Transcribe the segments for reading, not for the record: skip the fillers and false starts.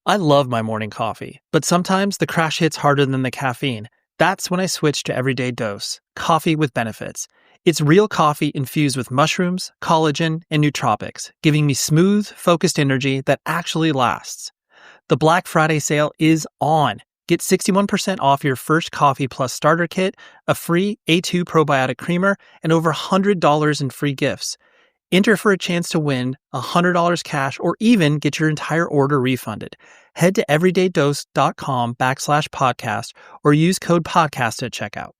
I love my morning coffee, but sometimes the crash hits harder than the caffeine. That's when I switch to Everyday Dose, coffee with benefits. It's real coffee infused with mushrooms, collagen, and nootropics, giving me smooth, focused energy that actually lasts. The Black Friday sale is on. Get 61% off your first Coffee Plus starter kit, a free A2 probiotic creamer, and over $100 in free gifts. Enter for a chance to win $100 cash or even get your entire order refunded. Head to everydaydose.com/podcast or use code podcast at checkout.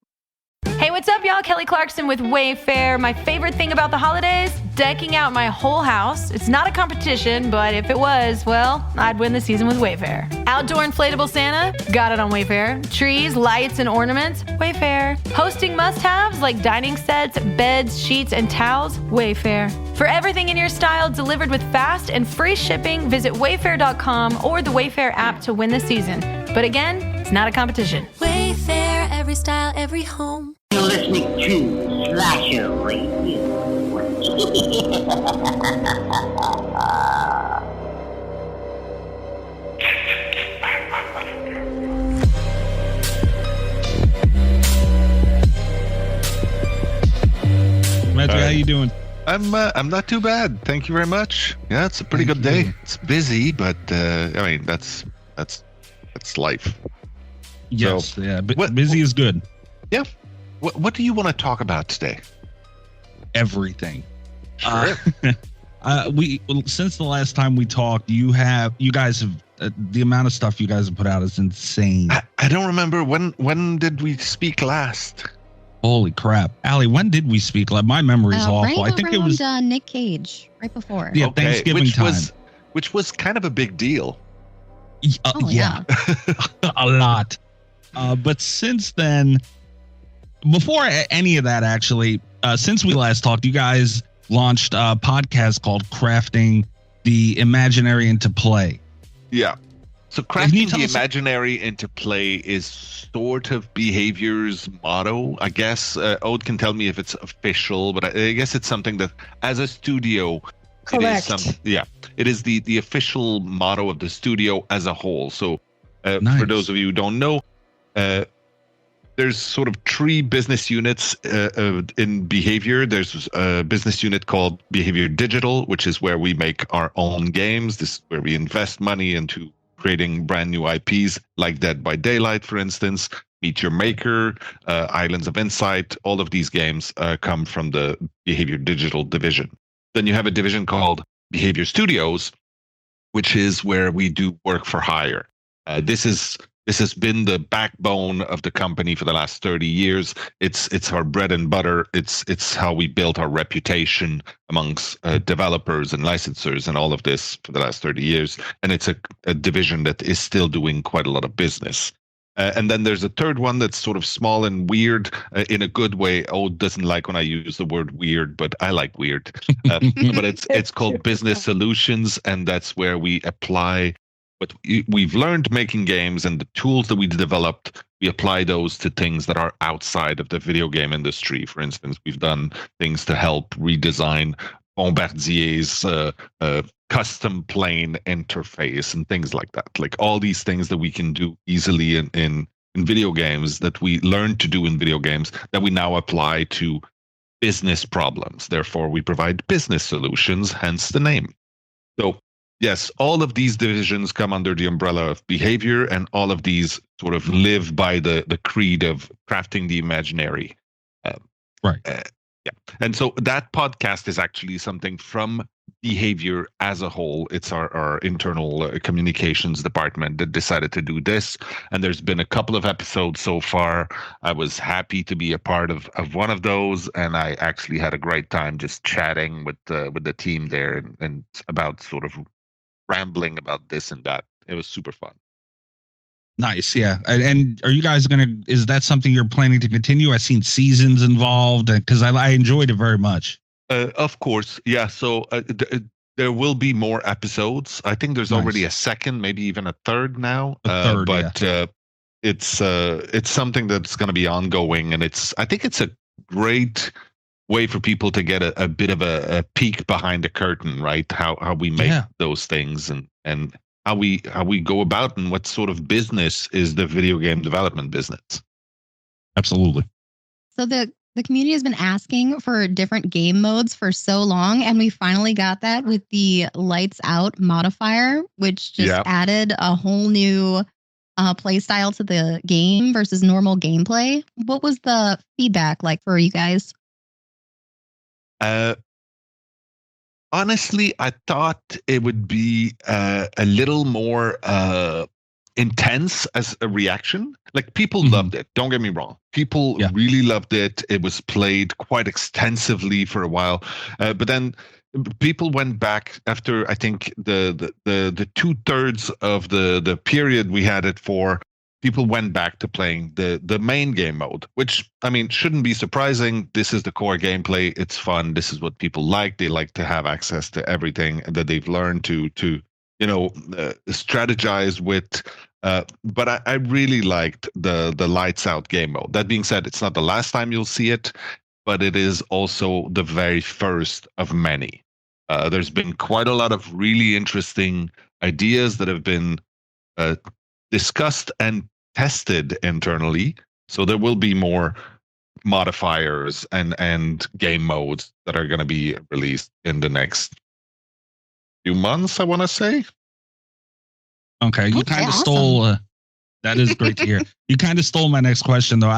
Hey, what's up, y'all? Kelly Clarkson with Wayfair. My favorite thing about the holidays? Decking out my whole house. It's not a competition, but if it was, well, I'd win the season with Wayfair. Outdoor inflatable Santa? Got it on Wayfair. Trees, lights, and ornaments? Wayfair. Hosting must-haves like dining sets, beds, sheets, and towels? Wayfair. For everything in your style delivered with fast and free shipping, visit wayfair.com or the Wayfair app to win the season. But again, it's not a competition. Wayfair, every style, every home. You're listening to Slasher Radio. Mathieu, how you doing? I'm not too bad. Thank you very much. Yeah, it's a pretty good day. It's busy, but I mean that's life. Yes, So, yeah, but busy is good. Yeah. What do you want to talk about today? Everything. Sure. Since the last time we talked, you guys have the amount of stuff you guys have put out is insane. I don't remember when did we speak last? Holy crap, Allie! When did we speak? Like, my memory's awful. Right I think around, it was Nick Cage right before. Yeah, Thanksgiving time, which was kind of a big deal. Yeah. A lot. But since then, before any of that, actually, since we last talked, you guys launched a podcast called Crafting the Imaginary into Play. Yeah. So crafting the imaginary into play is sort of Behavior's motto, I guess. Ode can tell me if it's official, but I guess it's something that, as a studio, correct. It is the official motto of the studio as a whole. So Nice. For those of you who don't know, there's sort of three business units in Behaviour. There's a business unit called Behaviour Digital, which is where we make our own games. This is where we invest money into creating brand new IPs like Dead by Daylight, for instance, Meet Your Maker, Islands of Insight. All of these games come from the Behaviour Digital division. Then you have a division called Behaviour Studios, which is where we do work for hire. This has been the backbone of the company for the last 30 years. It's our bread and butter. It's how we built our reputation amongst developers and licensors and all of this for the last 30 years. And it's a division that is still doing quite a lot of business. And then there's a third one that's sort of small and weird in a good way. Ode doesn't like when I use the word weird, but I like weird. But it's called Business Solutions, and that's where we apply what we've learned making games and the tools that we developed. We apply those to things that are outside of the video game industry. For instance, we've done things to help redesign Bombardier's custom plane interface and things like that. Like all these things that we can do easily in video games, that we learned to do in video games, that we now apply to business problems. Therefore, we provide business solutions, hence the name. So yes, all of these divisions come under the umbrella of Behaviour, and all of these sort of live by the creed of crafting the imaginary. Right. Yeah. And so that podcast is actually something from Behaviour as a whole. It's our internal communications department that decided to do this. And there's been a couple of episodes so far. I was happy to be a part of one of those. And I actually had a great time just chatting with the team there and about sort of rambling about this and that. It was super fun. Nice, yeah. And are you guys is that something you're planning to continue? I've seen seasons involved because I enjoyed it very much. Of course, yeah. So there will be more episodes. I think there's already a second, maybe even a third now. It's something that's going to be ongoing, and I think it's a great way for people to get a bit of a peek behind the curtain, right? How we make those things and how we go about and what sort of business is the video game development business. Absolutely. So the community has been asking for different game modes for so long, and we finally got that with the lights out modifier, which just added a whole new play style to the game versus normal gameplay. What was the feedback like for you guys? Honestly, I thought it would be a little more intense as a reaction. Like, people loved it. Don't get me wrong. People really loved it. It was played quite extensively for a while. But then people went back after, I think, the 2/3 of the period we had it for. People went back to playing the main game mode, which, I mean, shouldn't be surprising. This is the core gameplay. It's fun. This is what people like. They like to have access to everything that they've learned to strategize with. But I really liked the lights out game mode. That being said, it's not the last time you'll see it, but it is also the very first of many. There's been quite a lot of really interesting ideas that have been discussed and tested internally. So there will be more modifiers and game modes that are going to be released in the next few months, I want to say. Okay, you kind of stole. That is great to hear. You kind of stole my next question, though.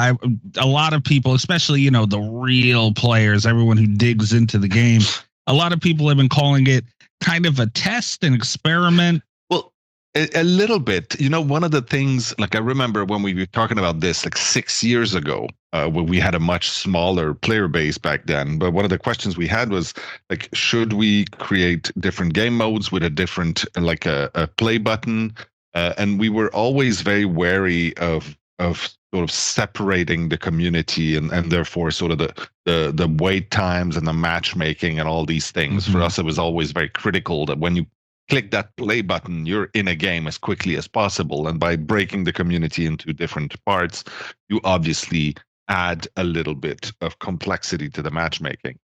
A lot of people, especially the real players, everyone who digs into the game, a lot of people have been calling it kind of a test, an experiment. Well, a little bit. One of the things, like, I remember when we were talking about this like 6 years ago, when we had a much smaller player base back then. But one of the questions we had was, like, should we create different game modes with a different, like a play button? And we were always very wary of sort of separating the community and therefore sort of the wait times and the matchmaking and all these things. For us, it was always very critical that when you click that play button, you're in a game as quickly as possible. And by breaking the community into different parts, you obviously add a little bit of complexity to the matchmaking.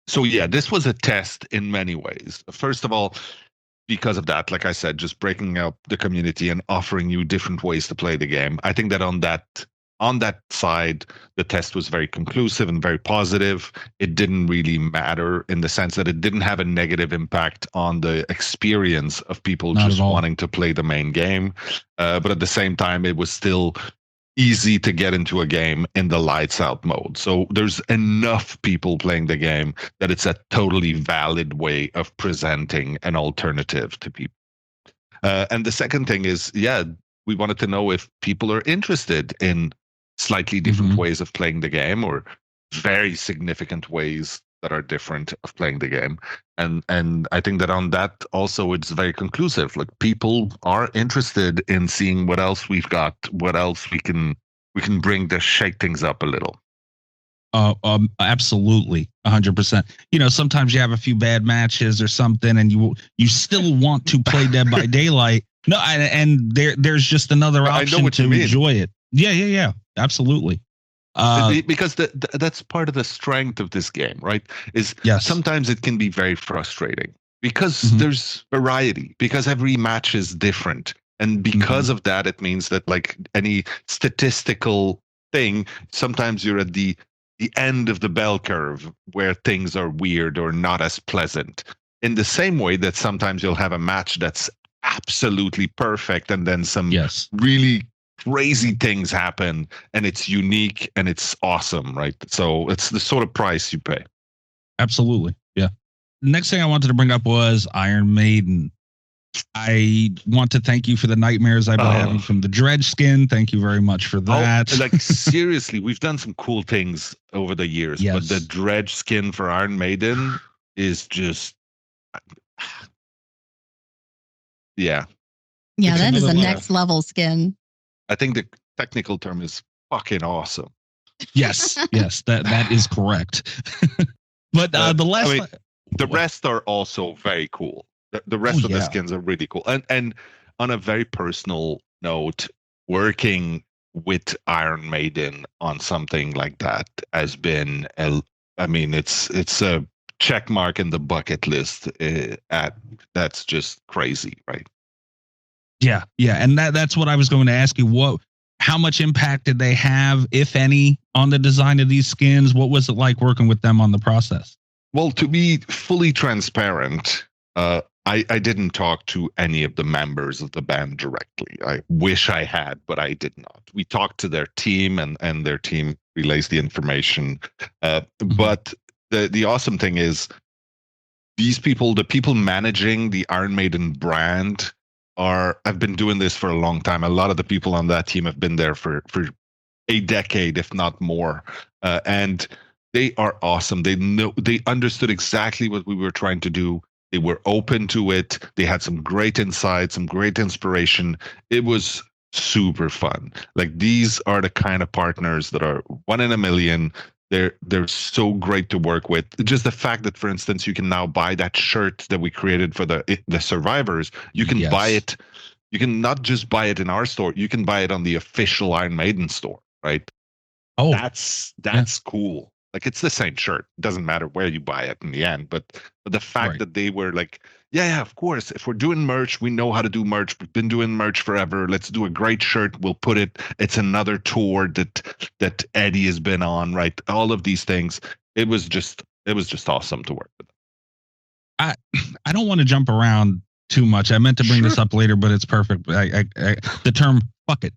So yeah, this was a test in many ways. First of all, because of that, like I said, just breaking up the community and offering you different ways to play the game. I think that on that side, the test was very conclusive and very positive. It didn't really matter in the sense that it didn't have a negative impact on the experience of people just wanting to play the main game. But at the same time, it was still easy to get into a game in the lights out mode. So there's enough people playing the game that it's a totally valid way of presenting an alternative to people. And the second thing is, we wanted to know if people are interested in slightly different ways of playing the game, or very significant ways that are different of playing the game. And I think that on that also it's very conclusive. Like, people are interested in seeing what else we've got, what else we can bring to shake things up a little. Absolutely, 100%. Sometimes you have a few bad matches or something, and you still want to play Dead by Daylight. No, and there's just another option to enjoy it. Yeah, absolutely. Because that's part of the strength of this game, right? Is sometimes it can be very frustrating because there's variety, because every match is different. And because of that, it means that, like any statistical thing, sometimes you're at the end of the bell curve where things are weird or not as pleasant. In the same way that sometimes you'll have a match that's absolutely perfect and then some really crazy things happen and it's unique and it's awesome, right? So it's the sort of price you pay. Absolutely. Yeah. Next thing I wanted to bring up was Iron Maiden. I want to thank you for the nightmares I've been having from the Dredge skin. Thank you very much for that. Like, seriously, we've done some cool things over the years, but the Dredge skin for Iron Maiden is just yeah, that is a next level skin. I think the technical term is fucking awesome. Yes, that is correct. But the rest are also very cool. The rest of the skins are really cool. And on a very personal note, working with Iron Maiden on something like that has been it's a check mark in the bucket list. That's just crazy, right? Yeah, and that's what I was going to ask you. How much impact did they have, if any, on the design of these skins? What was it like working with them on the process? Well, to be fully transparent, I didn't talk to any of the members of the band directly. I wish I had, but I did not. We talked to their team, and their team relays the information. But the awesome thing is, these people, the people managing the Iron Maiden brand, have been doing this for a long time. A lot of the people on that team have been there for a decade, if not more. And they are awesome. They understood exactly what we were trying to do. They were open to it. They had some great insights, some great inspiration. It was super fun. Like, these are the kind of partners that are one in a million. They're so great to work with. Just the fact that, for instance, you can now buy that shirt that we created for the survivors. You can buy it. You can not just buy it in our store. You can buy it on the official Iron Maiden store, right? Oh, that's cool. Like, it's the same shirt. It doesn't matter where you buy it in the end. But the fact that they were like, yeah, of course. If we're doing merch, we know how to do merch. We've been doing merch forever. Let's do a great shirt. We'll put it. It's another tour that Eddie has been on, right? All of these things. It was just awesome to work with. I don't want to jump around too much. I meant to bring this up later, but it's perfect. The term "fuck it."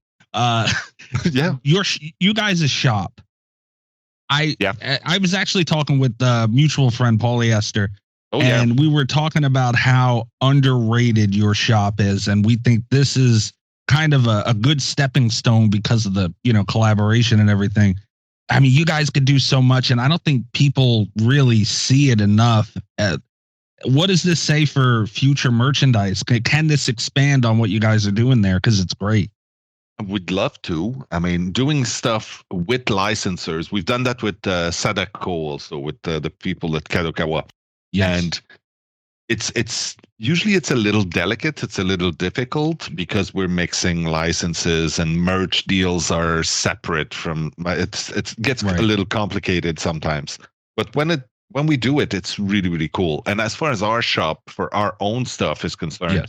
Yeah. You guys' shop. I was actually talking with mutual friend Polyester. And we were talking about how underrated your shop is, and we think this is kind of a good stepping stone because of the collaboration and everything. I mean, you guys could do so much, and I don't think people really see it enough. What does this say for future merchandise? Can this expand on what you guys are doing there? Because it's great. We'd love to. I mean, doing stuff with licensors. We've done that with Sadako, also with the people at Kadokawa. Yes. And it's usually a little delicate. It's a little difficult because we're mixing licenses, and merch deals are separate from. It gets a little complicated sometimes. But when we do it, it's really, really cool. And as far as our shop for our own stuff is concerned,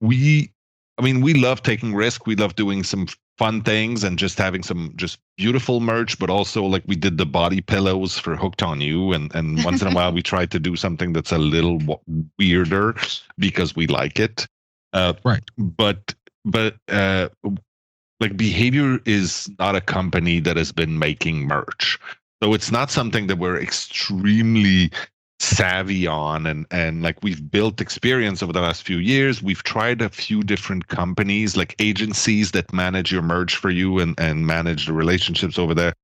we love taking risk. We love doing some fun things and just having some just beautiful merch, but also, like, we did the body pillows for Hooked on You, and once in a while we try to do something that's a little weirder because we like it. But like, Behaviour is not a company that has been making merch, so it's not something that we're extremely savvy on, and like, we've built experience over the last few years. We've tried a few different companies, like agencies that manage your merch for you and manage the relationships over there,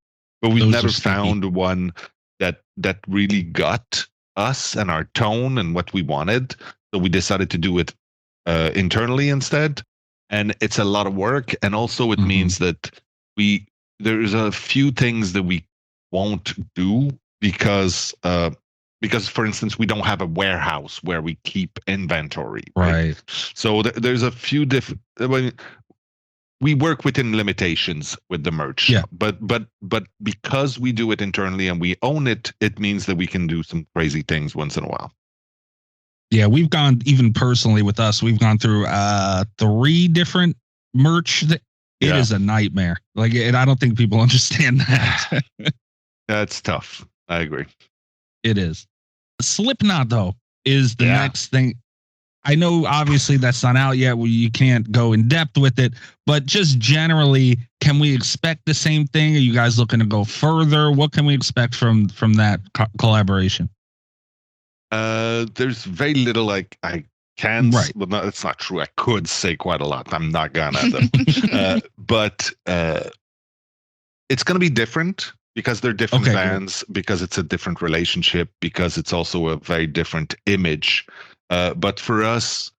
but we've never found one that really got us and our tone and what we wanted. So we decided to do it internally instead, and it's a lot of work. And also it means that there's a few things that we won't do because for instance, we don't have a warehouse where we keep inventory, right? So there's a few different. We work within limitations with the merch, but because we do it internally and we own it, it means that we can do some crazy things once in a while. Yeah, we've gone, even personally with us, we've gone through 3 different merch. It is a nightmare. Like, and I don't think people understand that. That's tough. I agree. It is. Slipknot, though, is the next thing. I know, obviously, that's not out yet. You can't go in depth with it, but just generally, can we expect the same thing? Are you guys looking to go further? What can we expect from that collaboration? There's very little I can. Well, no, that's not true. I could say quite a lot. I'm not gonna, though. But it's gonna be different. Because they're different bands, because it's a different relationship, because it's also a very different image. But for us,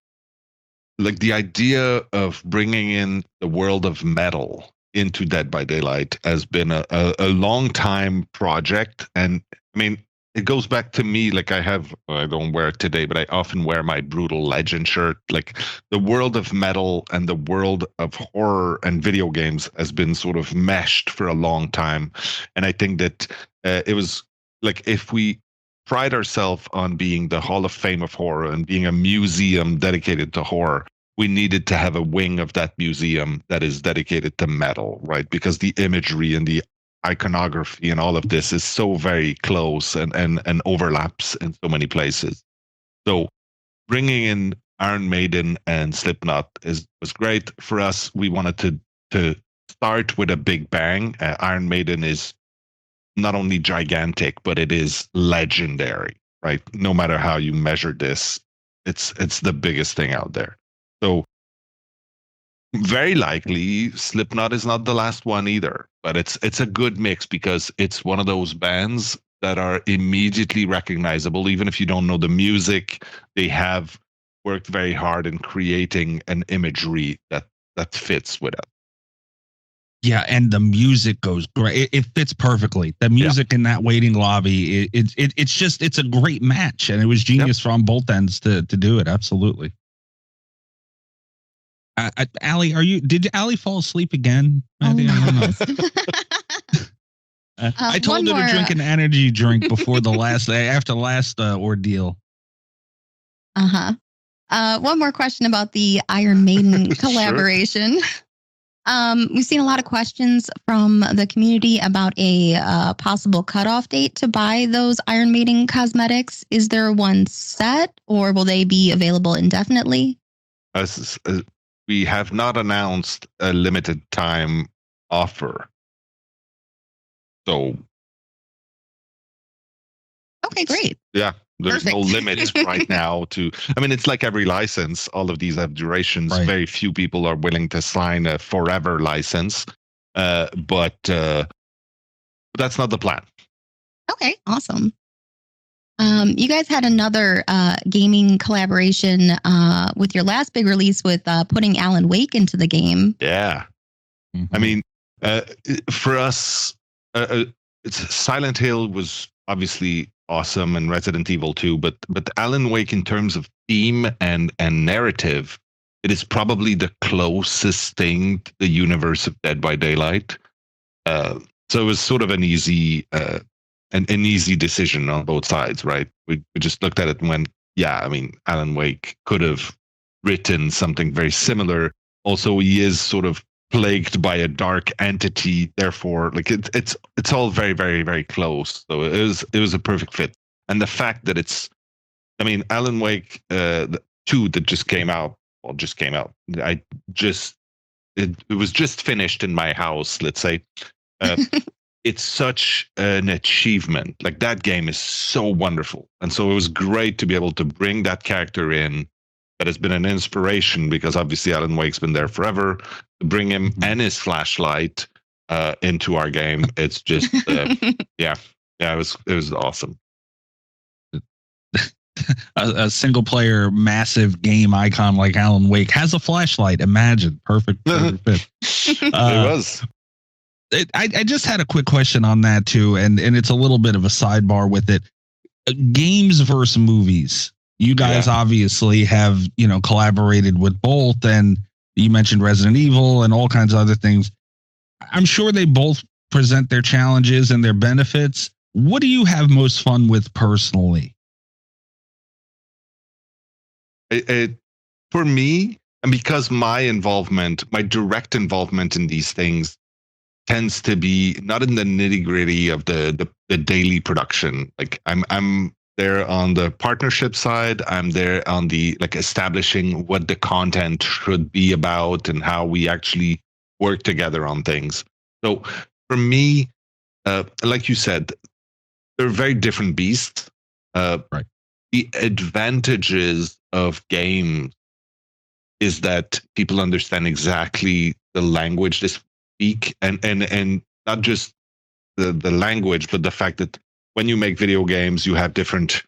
like, the idea of bringing in the world of metal into Dead by Daylight has been a long time project. And I mean, it goes back to me. Like, I don't wear it today, but I often wear my Brutal Legend shirt. Like, the world of metal and the world of horror and video games has been sort of meshed for a long time. And I think that it was like, if we pride ourselves on being the Hall of Fame of horror and being a museum dedicated to horror, we needed to have a wing of that museum that is dedicated to metal, right? Because the imagery and the iconography and all of this is so very close and overlaps in so many places. So bringing in Iron Maiden and Slipknot was great for us. We wanted to start with a big bang. Iron Maiden is not only gigantic, but it is legendary, right? No matter how you measure this, it's the biggest thing out there. So very likely Slipknot is not the last one either, but it's a good mix because it's one of those bands that are immediately recognizable. Even if you don't know the music, they have worked very hard in creating an imagery that fits with it. Yeah, and the music goes great. It fits perfectly. The music in that waiting lobby, it's a great match, and it was genius from both ends to do it. Absolutely. Allie, did Allie fall asleep again? I don't know. I told her to drink an energy drink before after last ordeal. One more question about the Iron Maiden collaboration. We've seen a lot of questions from the community about a possible cutoff date to buy those Iron Maiden cosmetics. Is there one set, or will they be available indefinitely? We have not announced a limited time offer. So. Okay, great. Yeah. There's no limit right now it's like every license. All of these have durations. Right. Very few people are willing to sign a forever license. But that's not the plan. Okay, awesome. You guys had another gaming collaboration with your last big release with putting Alan Wake into the game. Yeah. Mm-hmm. I mean, for us, Silent Hill was obviously awesome, and Resident Evil 2, but Alan Wake, in terms of theme and narrative, it is probably the closest thing to the universe of Dead by Daylight. So it was sort of an easy decision on both sides, right? We just looked at it and went, Alan Wake could have written something very similar. Also, he is sort of plagued by a dark entity, therefore it's all very, very, very close. So it was a perfect fit. And the fact that Alan Wake 2 that just came out, it was just finished in my house, let's say. It's such an achievement. Like, that game is so wonderful, and so it was great to be able to bring that character in. That has been an inspiration, because obviously Alan Wake's been there forever. To bring him and his flashlight into our game, it's just it was awesome. A single player massive game icon like Alan Wake has a flashlight. Imagine, perfect fit. It was. I just had a quick question on that too, and it's a little bit of a sidebar with it. Games versus movies. You guys obviously have, collaborated with both, and you mentioned Resident Evil and all kinds of other things. I'm sure they both present their challenges and their benefits. What do you have most fun with personally? For me, and because my direct involvement in these things tends to be not in the nitty-gritty of the daily production. Like, I'm there on the partnership side. I'm there on the establishing what the content should be about and how we actually work together on things. So for me, like you said, they're very different beasts. Right. The advantages of games is that people understand exactly the language they speak, and not just the language, but the fact that when you make video games, you have different.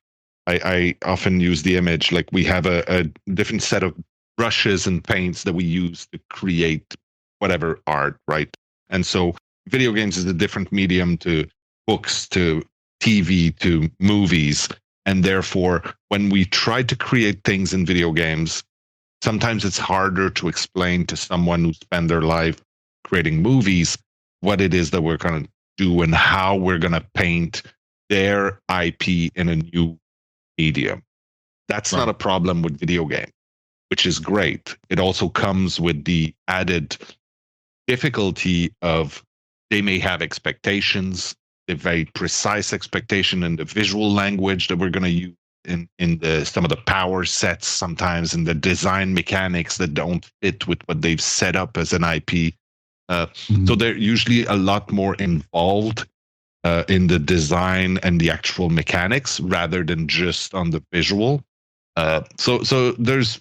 I often use the image like we have a different set of brushes and paints that we use to create whatever art, right? And so video games is a different medium to books, to TV, to movies. And therefore, when we try to create things in video games, sometimes it's harder to explain to someone who spent their life creating movies what it is that we're going to do and how we're going to paint their IP in a new medium. That's not a problem with video game, which is great. It also comes with the added difficulty of they may have expectations, a very precise expectation in the visual language that we're going to use in the some of the power sets sometimes, and the design mechanics that don't fit with what they've set up as an IP. So they're usually a lot more involved in the design and the actual mechanics rather than just on the visual. So there's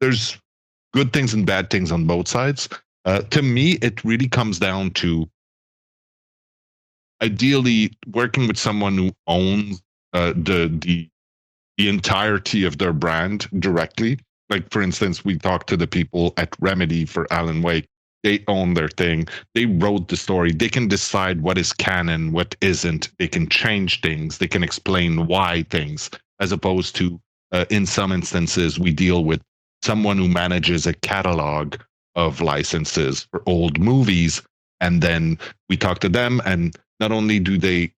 good things and bad things on both sides. To me, it really comes down to ideally working with someone who owns the entirety of their brand directly. Like, for instance, we talked to the people at Remedy for Alan Wake. They own their thing. They wrote the story. They can decide what is canon, what isn't. They can change things. They can explain why things, as opposed to, in some instances, we deal with someone who manages a catalog of licenses for old movies. And then we talk to them, and not only do they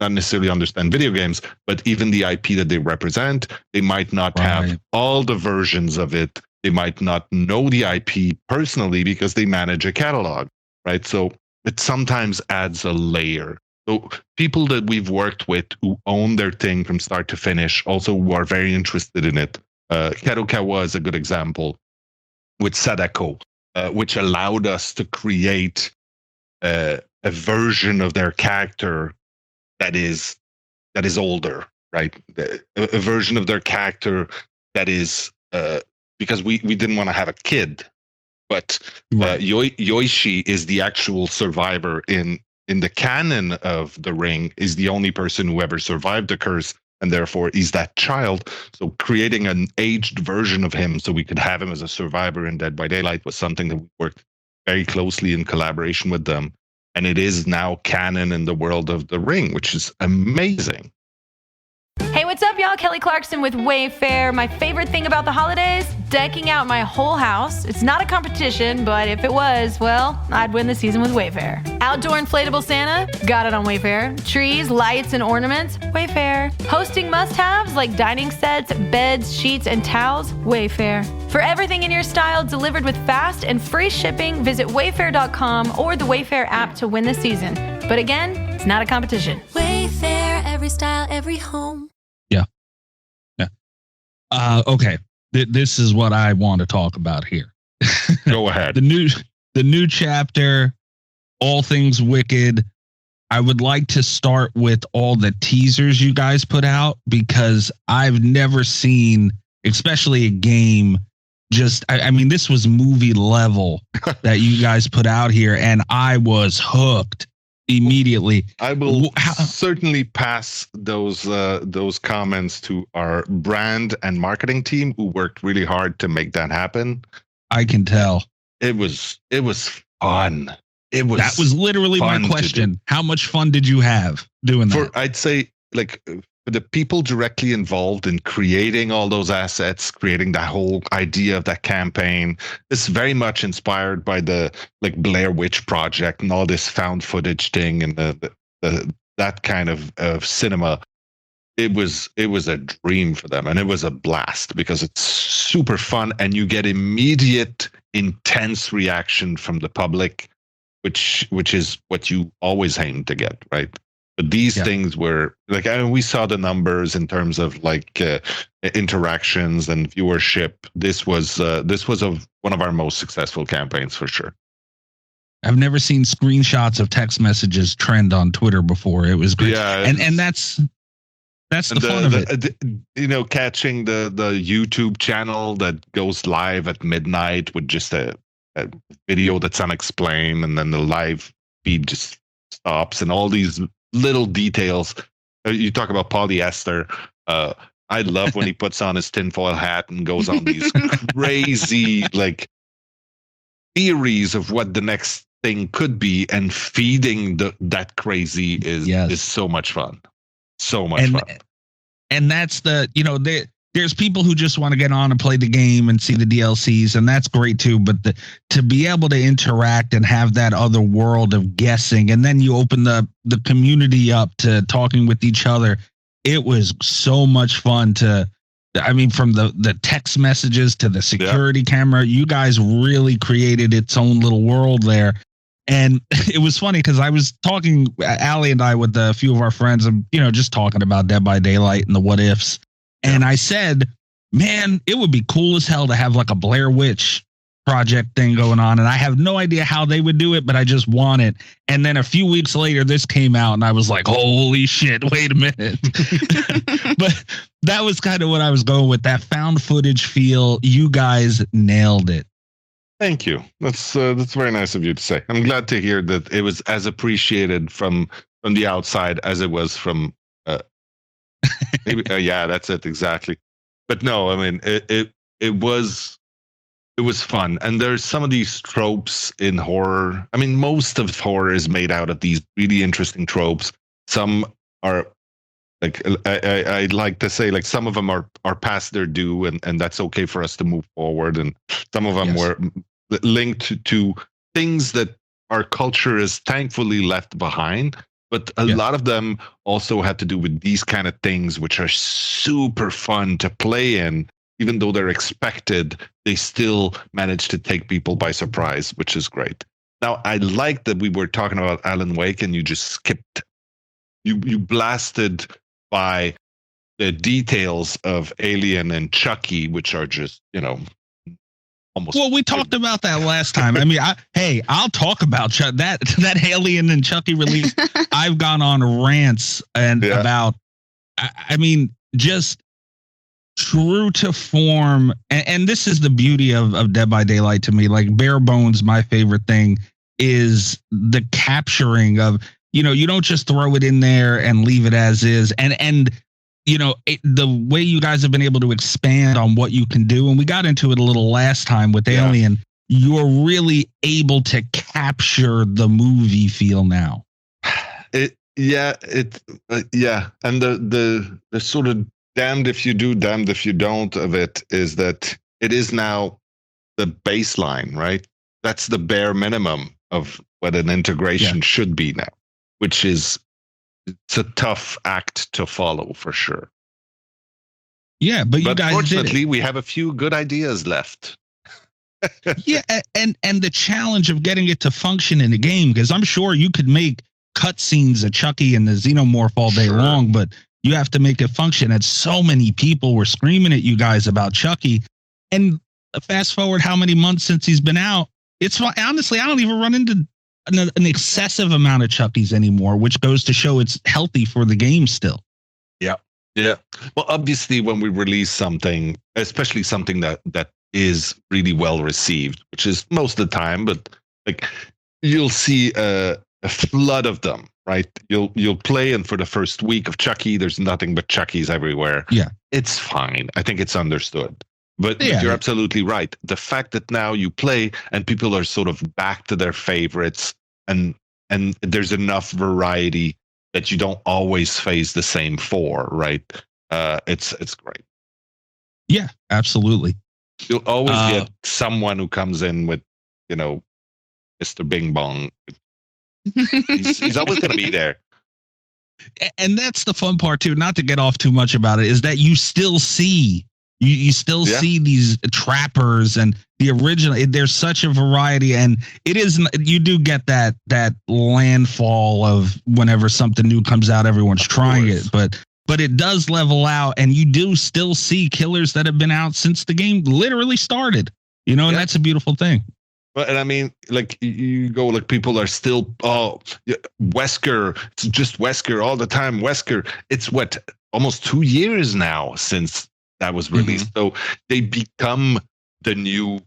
not necessarily understand video games, but even the IP that they represent, they might not have all the versions of it. They might not know the IP personally because they manage a catalog, right? So it sometimes adds a layer. So people that we've worked with who own their thing from start to finish, also who are very interested in it. Kadokawa is a good example with Sadako, which allowed us to create a version of their character that is older, right? A version of their character that is because we didn't want to have a kid, but Yoichi is the actual survivor in the canon of the Ring, is the only person who ever survived the curse, and therefore he's that child. So creating an aged version of him so we could have him as a survivor in Dead by Daylight was something that we worked very closely in collaboration with them. And it is now canon in the world of the Ring, which is amazing. Hey, what's up, y'all? Kelly Clarkson with Wayfair. My favorite thing about the holidays? Decking out my whole house. It's not a competition, but if it was, well, I'd win the season with Wayfair. Outdoor inflatable Santa? Got it on Wayfair. Trees, lights, and ornaments? Wayfair. Hosting must-haves like dining sets, beds, sheets, and towels? Wayfair. For everything in your style delivered with fast and free shipping, visit wayfair.com or the Wayfair app to win the season. But again, it's not a competition. Wayfair, every style, every home. Okay. This is what I want to talk about here. Go ahead. The new chapter, All Things Wicked. I would like to start with all the teasers you guys put out, because I've never seen, especially a game, I mean, this was movie level that you guys put out here, and I was hooked immediately. I will certainly pass those comments to our brand and marketing team, who worked really hard to make that happen. I can tell. It was fun. That was literally my question. How much fun did you have doing that? I'd say, like, for the people directly involved in creating all those assets, creating that whole idea of that campaign, it's very much inspired by the Blair Witch Project and all this found footage thing and the that kind of cinema. It was a dream for them, and it was a blast because it's super fun, and you get immediate, intense reaction from the public, which is what you always aim to get, right? But these things were we saw the numbers in terms of interactions and viewership. This was one of our most successful campaigns for sure. I've never seen screenshots of text messages trend on Twitter before. It was great. Yeah, and that's the fun of it. Catching the YouTube channel that goes live at midnight with just a video that's unexplained, and then the live feed just stops, and all these little details. You talk about polyester. I love when he puts on his tinfoil hat and goes on these crazy theories of what the next thing could be, and feeding that crazy is so much fun. So much fun. And that's there's people who just want to get on and play the game and see the DLCs, and that's great too. But to be able to interact and have that other world of guessing, and then you open the community up to talking with each other, it was so much fun from the text messages to the security camera, you guys really created its own little world there. And it was funny because I was talking, Allie and I, with a few of our friends, and just talking about Dead by Daylight and the what ifs. And I said, man, it would be cool as hell to have like a Blair Witch Project thing going on. And I have no idea how they would do it, but I just want it. And then a few weeks later, this came out and I was like, holy shit, wait a minute. But that was kind of what I was going with, that found footage feel. You guys nailed it. Thank you. That's very nice of you to say. I'm glad to hear that it was as appreciated from the outside as it was from. Maybe, yeah, that's it exactly. But no, I mean it was fun, and there's some of these tropes in horror. I mean, most of horror is made out of these really interesting tropes. Some are like I like to say, like, some of them are past their due, and that's okay for us to move forward. And some of them were linked to things that our culture is thankfully left behind. But a lot of them also had to do with these kind of things, which are super fun to play in. Even though they're expected, they still manage to take people by surprise, which is great. Now, I like that we were talking about Alan Wake and you just skipped. You blasted by the details of Alien and Chucky, which are just, almost. Well, we talked about that last time. I mean, I'll talk about that Alien and Chucky release. I've gone on rants and about, I mean, just true to form. And this is the beauty of Dead by Daylight to me. Like, bare bones, my favorite thing is the capturing of, you don't just throw it in there and leave it as is. And the way you guys have been able to expand on what you can do, and we got into it a little last time with Alien, you're really able to capture the movie feel now. And the sort of damned if you do, damned if you don't of it is that it is now the baseline, right? That's the bare minimum of what an integration should be now, which is, it's a tough act to follow for sure. Yeah, but you guys fortunately, we have a few good ideas left. and the challenge of getting it to function in the game, because I'm sure you could make cutscenes of Chucky and the Xenomorph all day long, but you have to make it function. And so many people were screaming at you guys about Chucky. And fast forward how many months since he's been out, it's honestly, I don't even run into an excessive amount of Chuckies anymore, which goes to show it's healthy for the game still. Yeah. Well, obviously, when we release something, especially something that is really well received, which is most of the time, but like, you'll see a flood of them, right? You'll play, and for the first week of Chucky, there's nothing but Chuckies everywhere. Yeah, it's fine. I think it's understood. But you're absolutely right. The fact that now you play and people are sort of back to their favorites, and there's enough variety that you don't always face the same four, right? It's great. Yeah, absolutely. You'll always get someone who comes in with, Mr. Bing Bong. He's always going to be there. And that's the fun part too, not to get off too much about it, is that you still see You still see these trappers and the original. There's such a variety, and it is. You do get that landfall of whenever something new comes out, everyone's trying it, but it does level out, and you do still see killers that have been out since the game literally started. And that's a beautiful thing. But, and I mean, like, you go, like, people are still, Wesker, it's just Wesker all the time. Wesker, it's almost 2 years now since that was released. So they become the new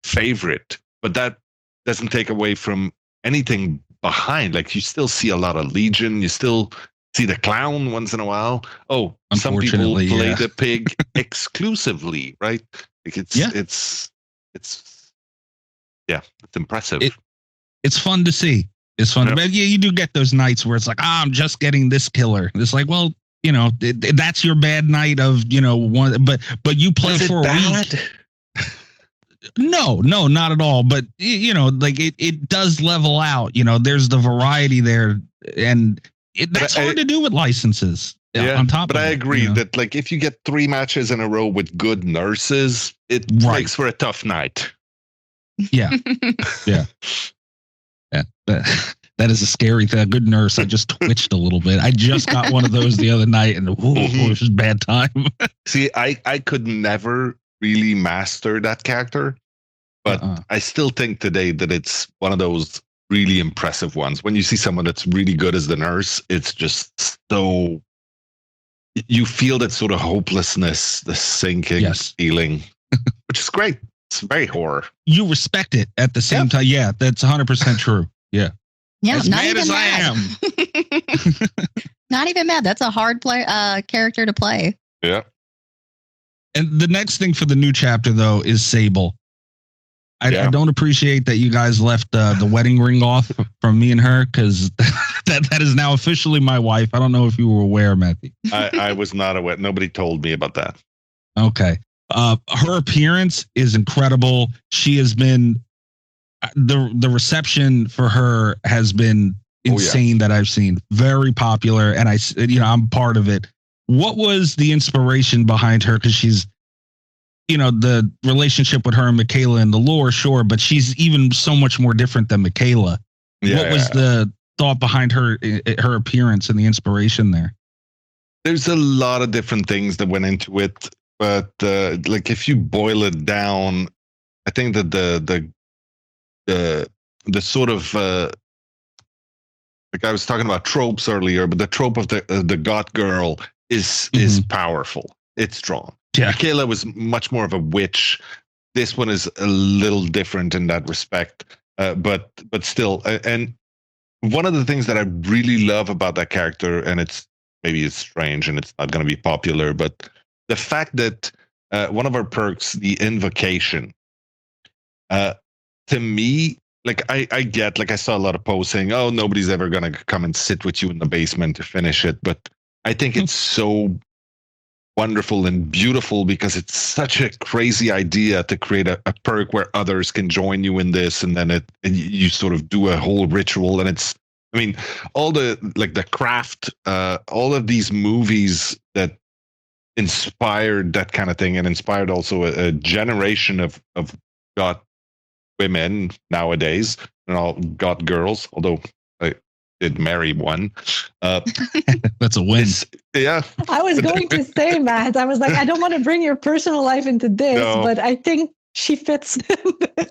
favorite, but that doesn't take away from anything behind. Like, you still see a lot of Legion. You still see the clown once in a while. Oh, some people play the pig exclusively, right? Like, it's impressive. It's fun to see. It's fun. But you do get those nights where it's like, I'm just getting this killer. It's like, well, that's your bad night of, one, but you play for a week. No, not at all. But it does level out. There's the variety there, and that's hard to do with licenses. Yeah, on top. But of I agree that if you get 3 matches in a row with good nurses, it makes for a tough night. Yeah, yeah. That is a scary thing. A good nurse. I just twitched a little bit. I just got one of those the other night, and it was bad time. See, I could never really master that character, but I still think today that it's one of those really impressive ones. When you see someone that's really good as the nurse, it's just so you feel that sort of hopelessness, the sinking feeling, which is great. It's very horror. You respect it at the same time. Yeah, that's 100% true. Yeah. Yeah, as not mad even as mad. I am. Not even mad. That's a hard character to play. Yeah. And the next thing for the new chapter, though, is Sable. I don't appreciate that you guys left the wedding ring off from me and her, because that is now officially my wife. I don't know if you were aware, Matthew. I was not aware. Nobody told me about that. Okay. Her appearance is incredible. She has been the reception for her has been insane that I've seen. Very popular, and I'm part of it. What was the inspiration behind her? Because she's, the relationship with her and Michaela in the lore, sure, but she's even so much more different than Michaela. Yeah. What was the thought behind her appearance and the inspiration there? There's a lot of different things that went into it, but if you boil it down, I think that the sort of I was talking about tropes earlier, but the trope of the goth girl is powerful. It's strong. Yeah. Michaela was much more of a witch. This one is a little different in that respect, but still. And one of the things that I really love about that character, and it's strange and it's not going to be popular, but the fact that one of our perks, the invocation, to me, I get, I saw a lot of posts saying, oh, nobody's ever going to come and sit with you in the basement to finish it. But I think it's so wonderful and beautiful because it's such a crazy idea to create a perk where others can join you in this, and then you sort of do a whole ritual. And it's, all the craft, all of these movies that inspired that kind of thing, and inspired also a generation of goth women nowadays, and all goth girls, although I did marry one. That's a win. Yeah. I was going to say, Matt, I was like, I don't want to bring your personal life into this, but I think she fits.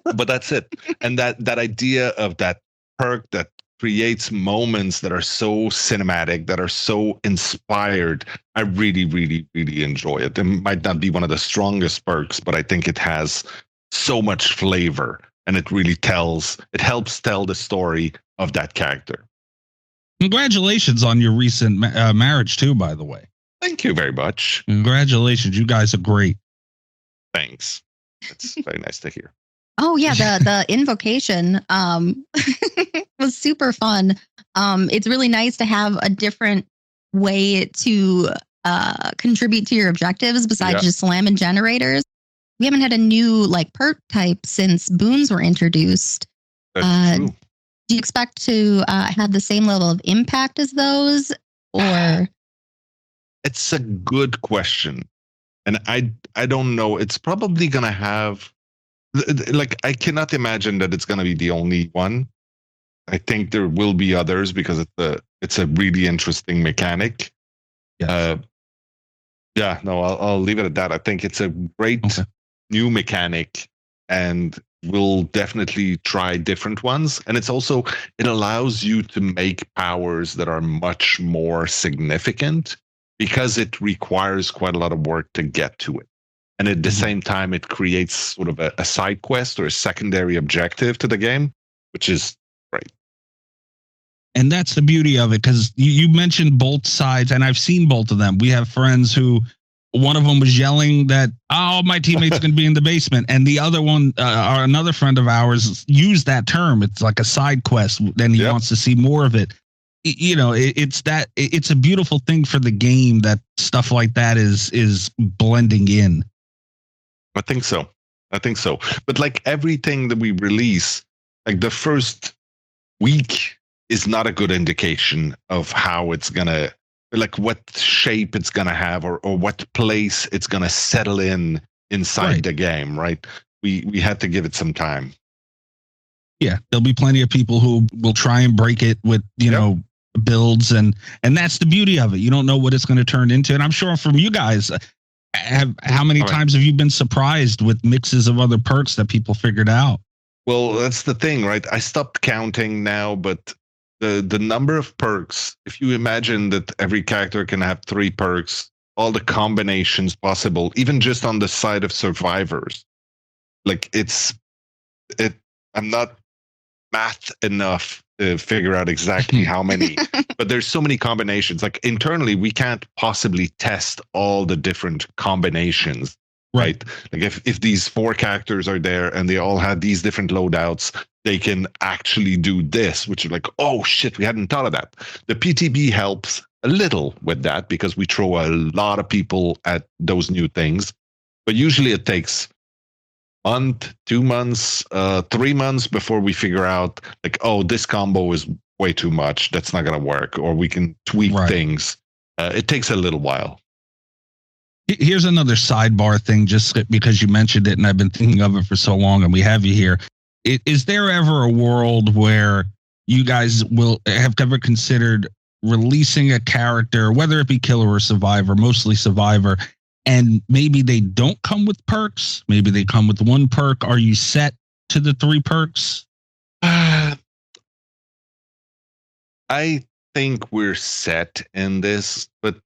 But that's it. And that idea of that perk that creates moments that are so cinematic, that are so inspired, I really, really, really enjoy it. It might not be one of the strongest perks, but I think it has so much flavor, and it really helps tell the story of that character. Congratulations on your recent marriage too, by the way. Thank you very much. Congratulations. You guys are great. Thanks. That's very nice to hear. Oh yeah, the invocation was super fun. It's really nice to have a different way to contribute to your objectives besides just slamming generators. We haven't had a new perk type since boons were introduced. That's true. Do you expect to have the same level of impact as those, or? It's a good question, and I don't know. It's probably gonna have, I cannot imagine that it's gonna be the only one. I think there will be others because it's a really interesting mechanic. Yes. I'll leave it at that. I think it's a great new mechanic, and we'll definitely try different ones. And it allows you to make powers that are much more significant because it requires quite a lot of work to get to it. And at the same time, it creates sort of a side quest or a secondary objective to the game, which is great. And that's the beauty of it, because you mentioned both sides, and I've seen both of them. We have friends who, one of them was yelling that, oh, my teammate's going to be in the basement. And the other one, another friend of ours, used that term. It's like a side quest, and he wants to see more of it. it's a beautiful thing for the game that stuff like that is blending in. I think so. But like everything that we release, like the first week is not a good indication of how it's gonna, like what shape it's gonna have, or what place it's gonna settle inside the game, right? We had to give it some time. Yeah, there'll be plenty of people who will try and break it with builds, and that's the beauty of it. You don't know what it's going to turn into, and I'm sure from you guys, how many times have you been surprised with mixes of other perks that people figured out? Well, that's the thing, right? I stopped counting now, but the number of perks, if you imagine that every character can have 3 perks, all the combinations possible, even just on the side of survivors, like I'm not math enough to figure out exactly how many, but there's so many combinations. Like internally, we can't possibly test all the different combinations, right? Like if these 4 characters are there and they all have these different loadouts, they can actually do this, which is like, oh shit, we hadn't thought of that. The PTB helps a little with that because we throw a lot of people at those new things, but usually it takes month, 2 months, 3 months before we figure out like, oh, this combo is way too much. That's not going to work. Or we can tweak things. It takes a little while. Here's another sidebar thing, just because you mentioned it and I've been thinking of it for so long and we have you here. Is there ever a world where you guys will have ever considered releasing a character, whether it be killer or survivor, mostly survivor, and maybe they don't come with perks? Maybe they come with 1 perk. Are you set to the 3 perks? I think we're set in this, but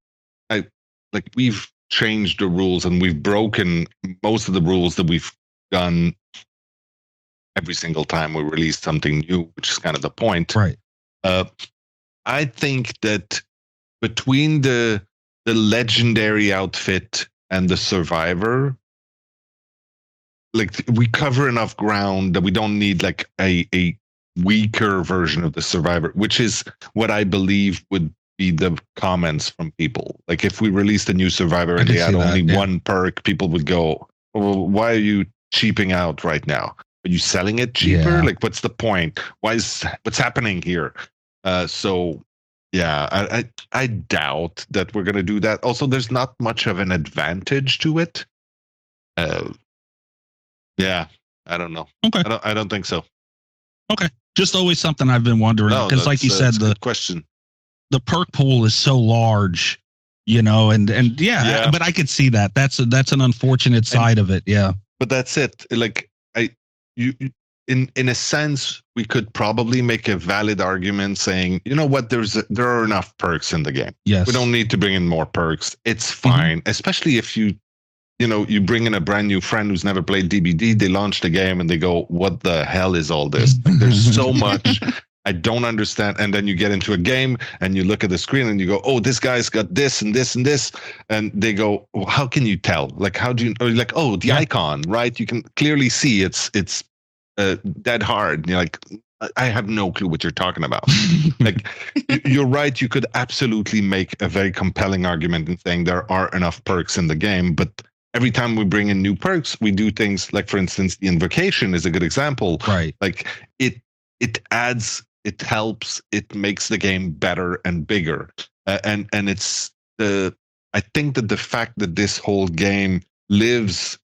we've changed the rules and we've broken most of the rules that we've done every single time we release something new, which is kind of the point. Right. I think that between the legendary outfit and the survivor, like we cover enough ground that we don't need like a weaker version of the survivor, which is what I believe would be the comments from people. Like if we released a new survivor and they had only 1 perk, people would go, well, why are you cheaping out right now? Are you selling it cheaper? Yeah. Like what's the point? What's happening here? So yeah, I doubt that we're going to do that. Also, there's not much of an advantage to it. Yeah, I don't know. Okay. I don't think so. Okay. Just always something I've been wondering. Because like you said, the question, the perk pool is so large, and yeah, but I could see that. That's an unfortunate side of it. Yeah. But that's it. Like in a sense, we could probably make a valid argument saying, you know what, there are enough perks in the game. Yes. We don't need to bring in more perks. It's fine, especially if you bring in a brand new friend who's never played DBD, they launch the game and they go, what the hell is all this? Like, there's so much I don't understand. And then you get into a game and you look at the screen and you go, oh, this guy's got this and this and this. And they go, well, how can you tell? Like, how do you, or like, oh, the icon, right? You can clearly see it's dead hard. And you're like, I have no clue what you're talking about. Like, you're right. You could absolutely make a very compelling argument in saying there are enough perks in the game, but every time we bring in new perks, we do things like, for instance, the invocation is a good example. Right. Like it adds, it helps, it makes the game better and bigger. And it's I think that the fact that this whole game lives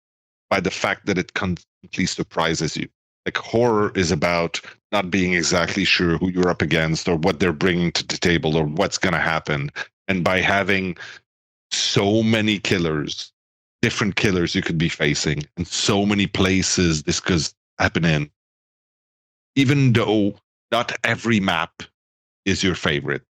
by the fact that it constantly surprises you. Like horror is about not being exactly sure who you're up against or what they're bringing to the table or what's going to happen. And by having so many killers, different killers you could be facing, and so many places this could happen in, even though not every map is your favorite,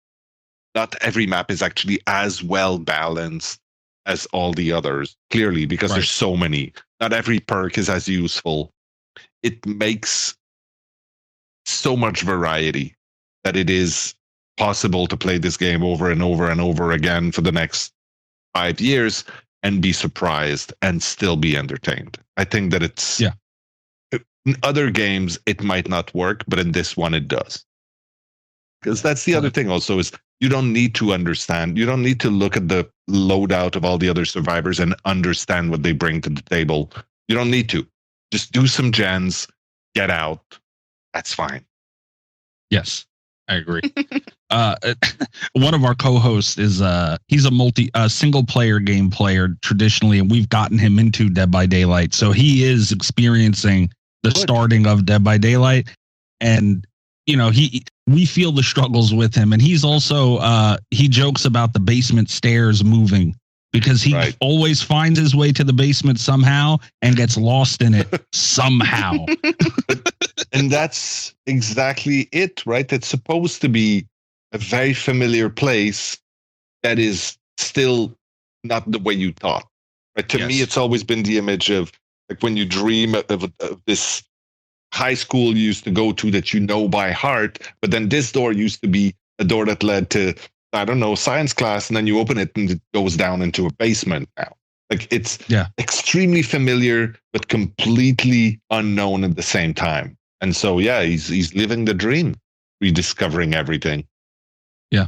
not every map is actually as well balanced as all the others, clearly, because there's so many. Not every perk is as useful. It makes so much variety that it is possible to play this game over and over and over again for the next 5 years and be surprised and still be entertained. I think that it's... Yeah. In other games, it might not work, but in this one, it does. Because that's the other thing also is you don't need to understand. You don't need to look at the loadout of all the other survivors and understand what they bring to the table. You don't need to. Just do some gens, get out. That's fine. Yes, I agree. One of our co-hosts is he's a single player game player traditionally, and we've gotten him into Dead by Daylight. So he is experiencing the starting of Dead by Daylight, and we feel the struggles with him. And he's also he jokes about the basement stairs moving because he always finds his way to the basement somehow and gets lost in it somehow. And that's exactly it, right? It's supposed to be a very familiar place that is still not the way you thought. Right? To me, it's always been the image of like when you dream of this high school you used to go to that you know by heart, but then this door used to be a door that led to, I don't know, science class, and then you open it and it goes down into a basement now. Like it's extremely familiar, but completely unknown at the same time. And so, he's living the dream, rediscovering everything. Yeah.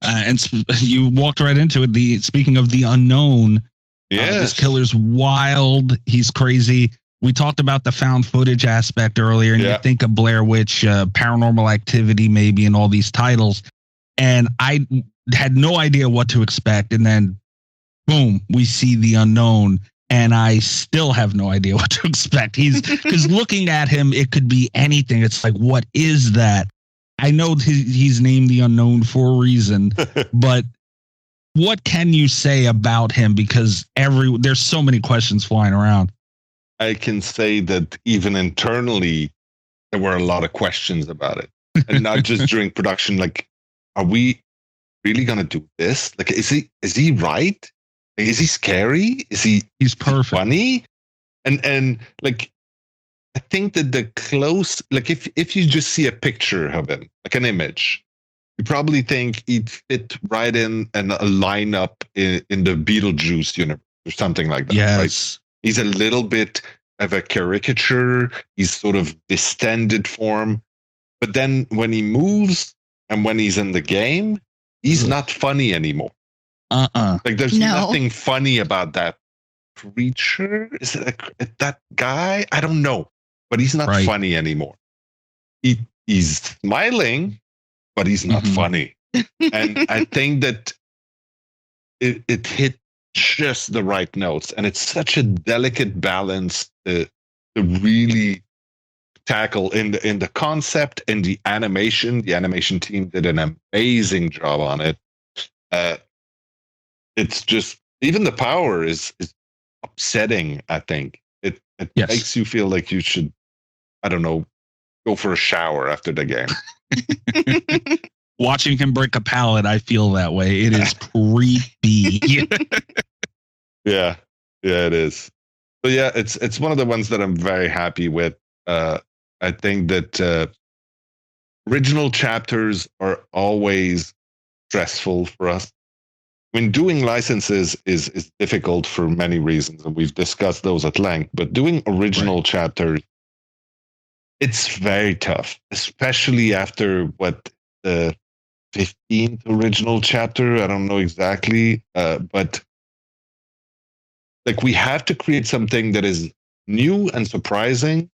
And you walked right into it. Speaking of the unknown, this killer's wild. He's crazy. We talked about the found footage aspect earlier, and you think of Blair Witch, Paranormal Activity, maybe, and all these titles. And I had no idea what to expect. And then, boom, we see the unknown. And I still have no idea what to expect. Because looking at him, it could be anything. It's like, what is that? I know he's named the unknown for a reason, but what can you say about him? Because there's so many questions flying around. I can say that even internally, there were a lot of questions about it. And not just during production. Like, are we really going to do this? Like, is he right? Is he scary? He's perfect. Funny? And like, I think that the close, like if you just see a picture of him, like an image, you probably think he'd fit right in a lineup in the Beetlejuice universe or something like that. Yes. Right? He's a little bit of a caricature. He's sort of distended form. But then when he moves and when he's in the game, he's not funny anymore. Like there's nothing funny about that creature. Is it that guy? I don't know. But he's not funny anymore. He's smiling, but he's not funny. And I think that it hit just the right notes. And it's such a delicate balance to really tackle in the concept and the animation. The animation team did an amazing job on it. It's just, even the power is upsetting, I think. It makes you feel like you should, I don't know, go for a shower after the game. Watching him break a pallet, I feel that way. It is creepy. Yeah, it is. But yeah, it's one of the ones that I'm very happy with. I think that original chapters are always stressful for us. I mean, doing licenses is difficult for many reasons, and we've discussed those at length. But doing original chapters, it's very tough, especially after the 15th original chapter. I don't know exactly, but like we have to create something that is new and surprising,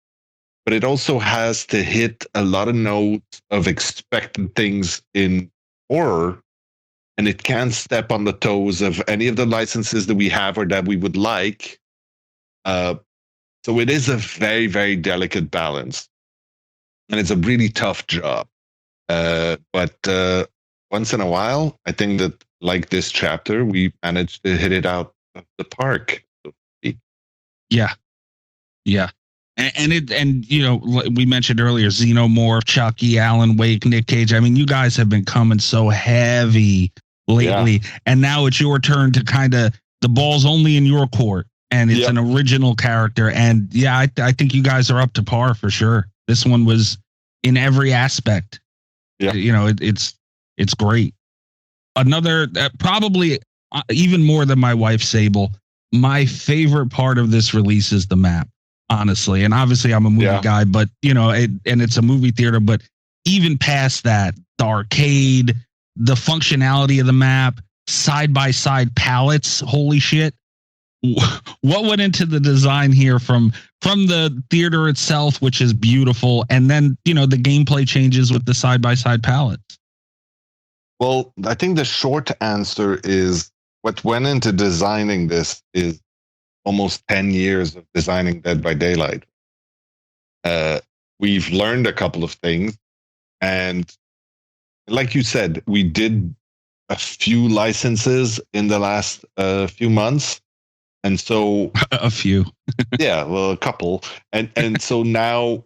but it also has to hit a lot of notes of expected things in horror. And it can't step on the toes of any of the licenses that we have or that we would like. So it is a very, very delicate balance. And it's a really tough job. But once in a while, I think that like this chapter, we managed to hit it out of the park. Yeah. And we mentioned earlier, Xenomorph, Chucky, Alan Wake, Nick Cage. I mean, you guys have been coming so heavy lately, and now it's your turn to kind of, the ball's only in your court, and it's an original character. And I think you guys are up to par for sure. This one was in every aspect. Yeah. It's great. Another, probably even more than my wife Sable, my favorite part of this release is the map, honestly. And obviously I'm a movie guy, but and it's a movie theater, but even past that, the arcade, the functionality of the map, side-by-side palettes, holy shit. What went into the design here from the theater itself, which is beautiful, and then, the gameplay changes with the side-by-side palettes? Well, I think the short answer is what went into designing this is almost 10 years of designing Dead by Daylight. We've learned a couple of things, and like you said, we did a few licenses in the last few months. And so a few. Yeah, well, a couple. And so now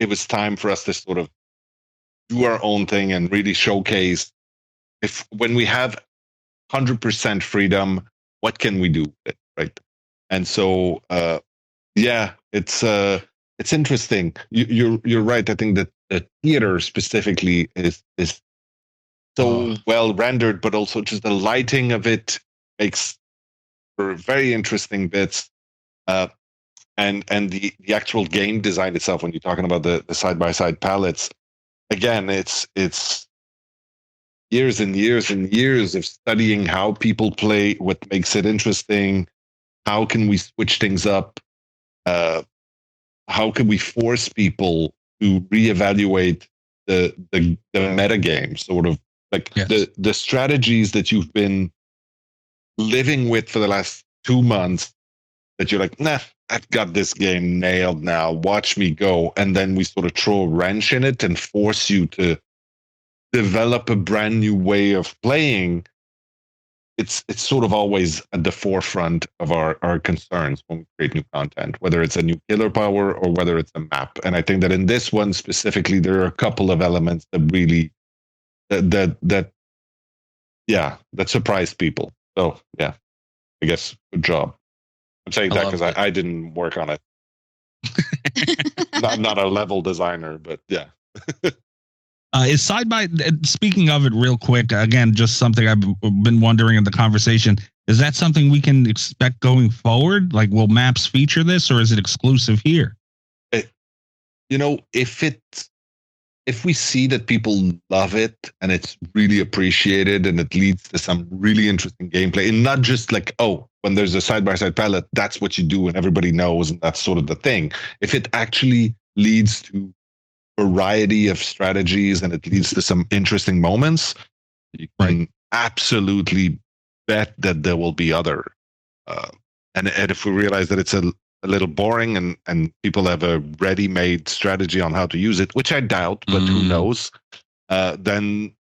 it was time for us to sort of do our own thing and really showcase when we have 100% freedom, what can we do with it, right? And so it's interesting. You're right. I think that the theater specifically is so well rendered, but also just the lighting of it makes for very interesting bits, and the actual game design itself. When you're talking about the side-by-side palettes, again, it's years and years and years of studying how people play, what makes it interesting, how can we switch things up, how can we force people to reevaluate the meta game, sort of like the strategies that you've been living with for the last 2 months, that you're like, nah, I've got this game nailed now, watch me go. And then we sort of throw a wrench in it and force you to develop a brand new way of playing. It's sort of always at the forefront of our concerns when we create new content, whether it's a new killer power or whether it's a map. And I think that in this one specifically, there are a couple of elements that really that surprised people. So, yeah, I guess good job. I'm saying that because I didn't work on it. not a level designer, but yeah. Is speaking of it real quick, again, just something I've been wondering in the conversation. Is that something we can expect going forward? Like, will maps feature this, or is it exclusive here? If we see that people love it and it's really appreciated and it leads to some really interesting gameplay, and not just like, when there's a side-by-side palette, that's what you do and everybody knows and that's sort of the thing. If it actually leads to variety of strategies and it leads to some interesting moments, you can absolutely bet that there will be other. And if we realize that it's a little boring and people have a ready-made strategy on how to use it, which I doubt, but who knows, then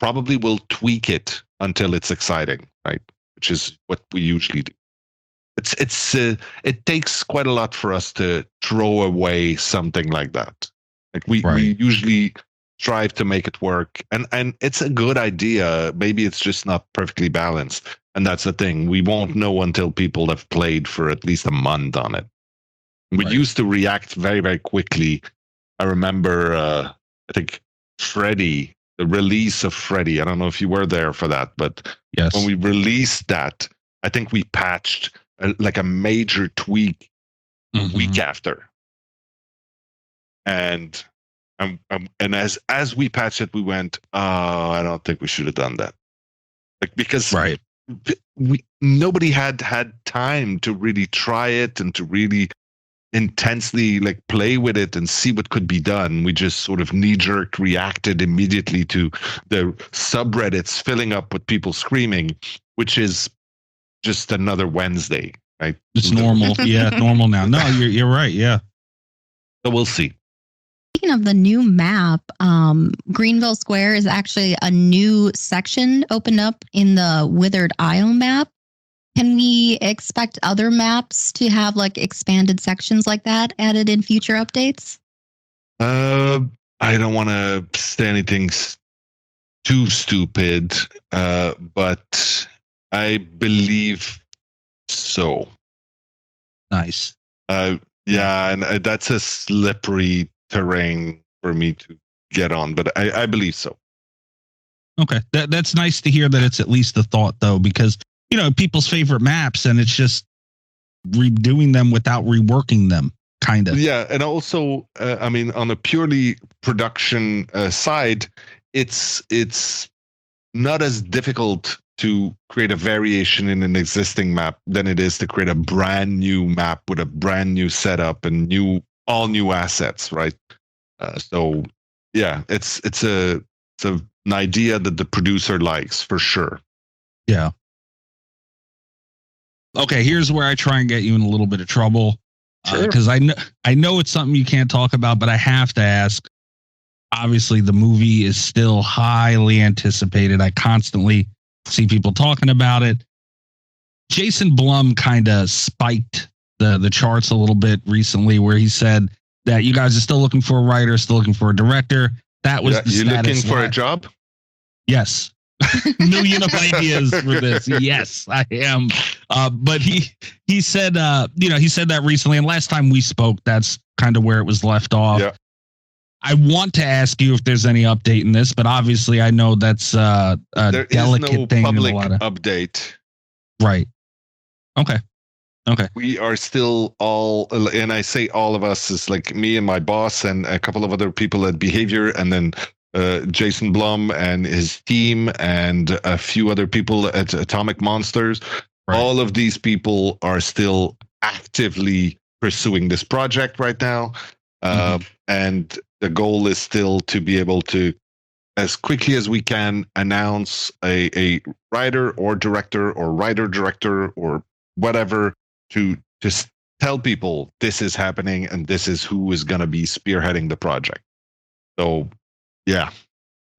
probably we'll tweak it until it's exciting, right? Which is what we usually do. It takes quite a lot for us to throw away something like that. Like we usually strive to make it work, and it's a good idea. Maybe it's just not perfectly balanced. And that's the thing. We won't know until people have played for at least a month on it. We used to react very, very quickly. I remember, I think, Freddy, the release of Freddy. I don't know if you were there for that, but yes, when we released that, I think we patched like a major tweak a week after. And as we patched it, we went, I don't think we should have done that. Because nobody had time to really try it and to really intensely play with it and see what could be done. We just sort of knee-jerk reacted immediately to the subreddits filling up with people screaming, which is just another Wednesday, right? It's normal. Yeah, normal now. No, you're right. Yeah. So we'll see. Speaking of the new map, Greenville Square is actually a new section opened up in the Withered Isle map. Can we expect other maps to have expanded sections like that added in future updates? I don't want to say anything too stupid, but I believe so. Nice. Yeah, and that's a slippery terrain for me to get on, but I believe so. Okay, that's nice to hear that it's at least a thought, though, because people's favorite maps, and it's just redoing them without reworking them. kind of. Yeah, and also, I mean, on a purely production side, it's not as difficult to create a variation in an existing map than it is to create a brand new map with a brand new setup and all new assets, right? So yeah, it's an idea that the producer likes for sure. Yeah. Okay, here's where I try and get you in a little bit of trouble, because I know it's something you can't talk about, but I have to ask. Obviously, the movie is still highly anticipated. I constantly see people talking about it. Jason Blum kind of spiked the charts a little bit recently, where he said that you guys are still looking for a writer, still looking for a director. That was the you status. Looking for a job? Yes. Million of ideas for this. Yes, I am. But he said, he said that recently. And last time we spoke, that's kind of where it was left off. Yeah. I want to ask you if there's any update in this, but obviously I know that's a delicate thing. Public update. Right. Okay. We are still all, and I say all of us, is like me and my boss and a couple of other people at Behaviour, and then Jason Blum and his team and a few other people at Atomic Monsters. Right. All of these people are still actively pursuing this project right now. And the goal is still to be able to, as quickly as we can, announce a writer or director or writer-director or whatever to just tell people this is happening and this is who is going to be spearheading the project. So, yeah,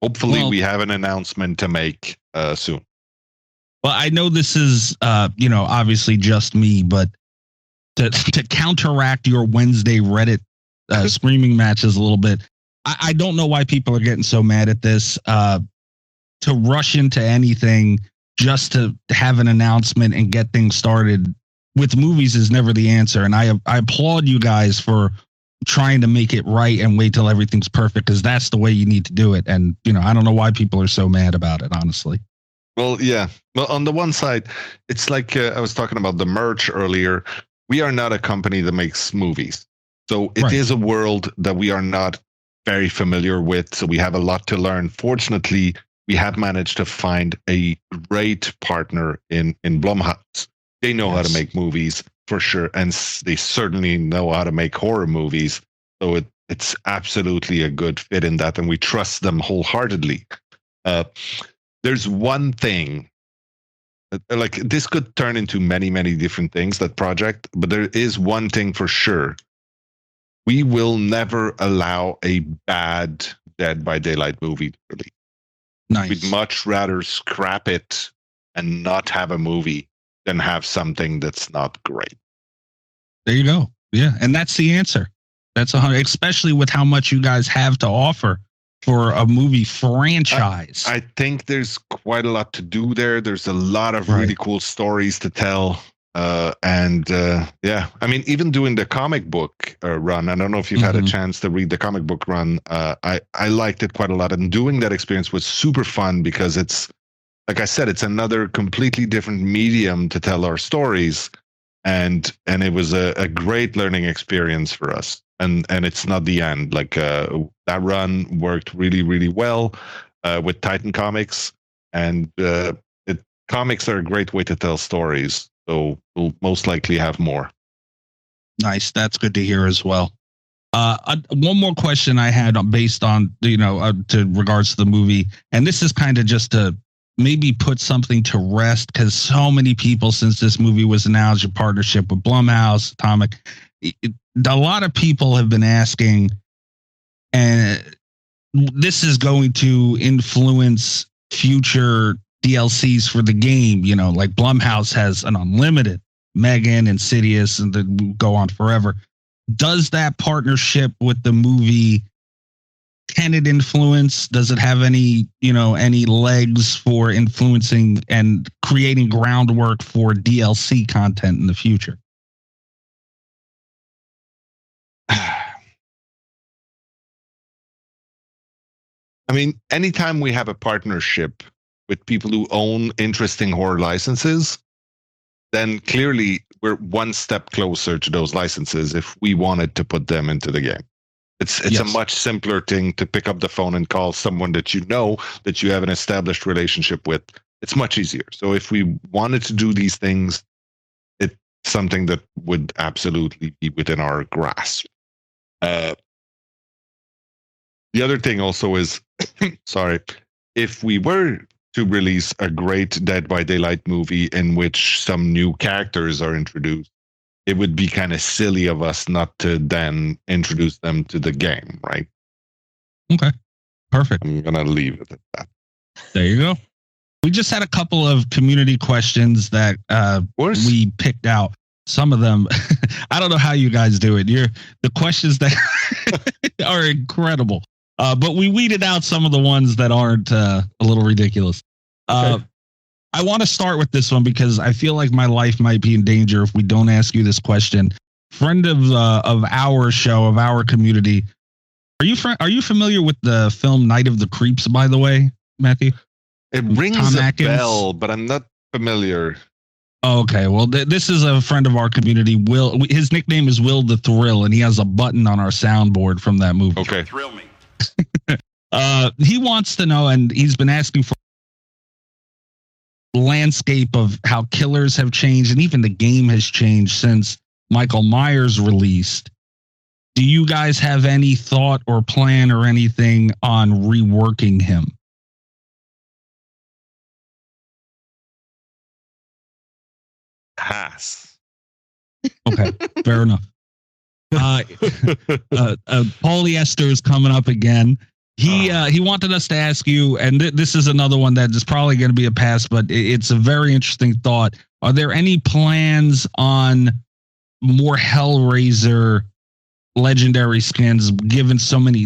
hopefully we have an announcement to make soon. Well, I know this is, obviously just me, but to counteract your Wednesday Reddit screaming matches a little bit, I don't know why people are getting so mad at this. To rush into anything just to have an announcement and get things started with movies is never the answer. And I applaud you guys for trying to make it right and wait till everything's perfect, because that's the way you need to do it. And, I don't know why people are so mad about it, honestly. Well, yeah. Well, on the one side, it's like I was talking about the merch earlier. We are not a company that makes movies. So it is a world that we are not very familiar with. So we have a lot to learn. Fortunately, we have managed to find a great partner in Blumhouse. They know how to make movies for sure. And they certainly know how to make horror movies. So it's absolutely a good fit in that. And we trust them wholeheartedly. There's one thing, like this could turn into many, many different things, that project. But there is one thing for sure. We will never allow a bad Dead by Daylight movie to release. Nice. We'd much rather scrap it and not have a movie than have something that's not great. There you go. Yeah, and that's the answer. That's 100, especially with how much you guys have to offer for a movie franchise. I think there's quite a lot to do there. There's a lot of really cool stories to tell. I mean, even doing the comic book run, I don't know if you've had a chance to read the comic book run. I liked it quite a lot, and doing that experience was super fun because it's, like I said, it's another completely different medium to tell our stories, and it was a great learning experience for us. And it's not the end. Like that run worked really, really well with Titan Comics, and comics are a great way to tell stories. So we'll most likely have more. Nice. That's good to hear as well. One more question I had based on, to regards to the movie. And this is kind of just to maybe put something to rest, because so many people, since this movie was announced, your partnership with Blumhouse, Atomic, a lot of people have been asking, and this is going to influence future DLCs for the game, like Blumhouse has an unlimited, Megan, Insidious, and then go on forever. Does that partnership with the movie, can it influence? Does it have any legs for influencing and creating groundwork for DLC content in the future? I mean, anytime we have a partnership with people who own interesting horror licenses, then clearly we're one step closer to those licenses if we wanted to put them into the game. It's a much simpler thing to pick up the phone and call someone that you know, that you have an established relationship with. It's much easier. So if we wanted to do these things, it's something that would absolutely be within our grasp. The other thing also is, sorry, if we were to release a great Dead by Daylight movie in which some new characters are introduced, it would be kind of silly of us not to then introduce them to the game, right? Okay, perfect. I'm going to leave it at that. There you go. We just had a couple of community questions that we picked out. Some of them, I don't know how you guys do it. The questions that are incredible. But we weeded out some of the ones that aren't a little ridiculous. Okay. I want to start with this one because I feel like my life might be in danger if we don't ask you this question. Friend of our show, of our community, are you familiar with the film Night of the Creeps, by the way, Matthew? It rings a bell, but I'm not familiar. Okay, well, this is a friend of our community. Will, his nickname is Will the Thrill, and he has a button on our soundboard from that movie. Okay, thrill me. He wants to know, and he's been asking for landscape of how killers have changed, and even the game has changed since Michael Myers released. Do you guys have any thought or plan or anything on reworking him? Pass. Okay, fair enough. Polyester is coming up again. He wanted us to ask you, and this is another one that is probably going to be a pass, but it's a very interesting thought. Are there any plans on more Hellraiser legendary skins? Given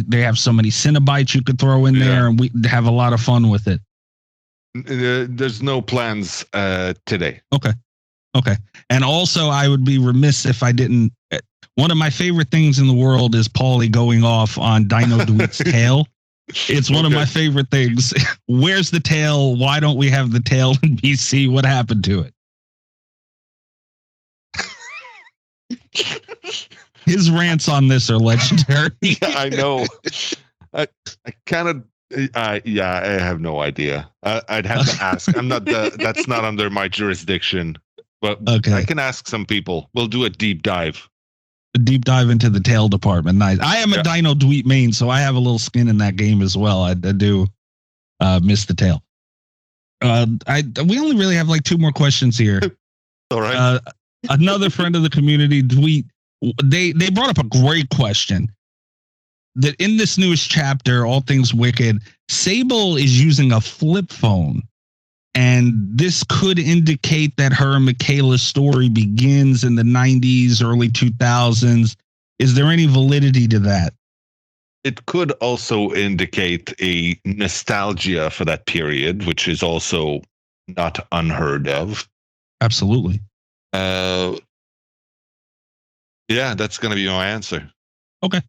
they have so many Cenobites you could throw in there, and we have a lot of fun with it. There's no plans today. Okay. And also, I would be remiss if I didn't. One of my favorite things in the world is Paulie going off on Dino Dweet's tail. It's one of my favorite things. Where's the tail? Why don't we have the tail in BC? What happened to it? His rants on this are legendary. Yeah, I know. I kind of. I have no idea. I'd have to ask. I'm not. That's not under my jurisdiction. But okay. I can ask some people. We'll do a deep dive. A deep dive into the tail department. Nice. I am a Dino Dweet main, so I have a little skin in that game as well. I do miss the tail. We only really have like two more questions here. All right. Another friend of the community, Dweet, they brought up a great question. That in this newest chapter, All Things Wicked, Sable is using a flip phone. And this could indicate that her and Michaela's story begins in the 90s, early 2000s. Is there any validity to that? It could also indicate a nostalgia for that period, which is also not unheard of. Absolutely. Yeah, that's going to be my answer. Okay.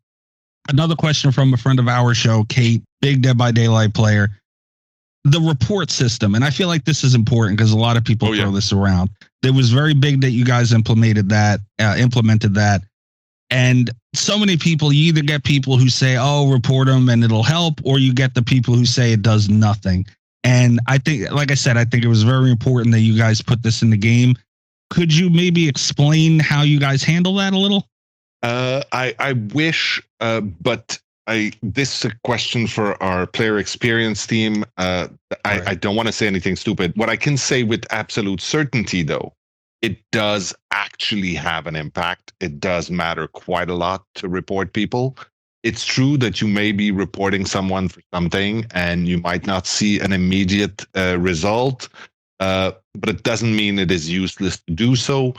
Another question from a friend of our show, Kate, big Dead by Daylight player. The report system, and I feel like this is important because a lot of people throw this around. It was very big that you guys implemented that, and so many people. You either get people who say, "Oh, report them and it'll help," or you get the people who say it does nothing. And I think, like I said, I think it was very important that you guys put this in the game. Could you maybe explain how you guys handle that a little? I wish, but this is a question for our player experience team. I don't want to say anything stupid. What I can say with absolute certainty, though, it does actually have an impact. It does matter quite a lot to report people. It's true that you may be reporting someone for something and you might not see an immediate result, but it doesn't mean it is useless to do so.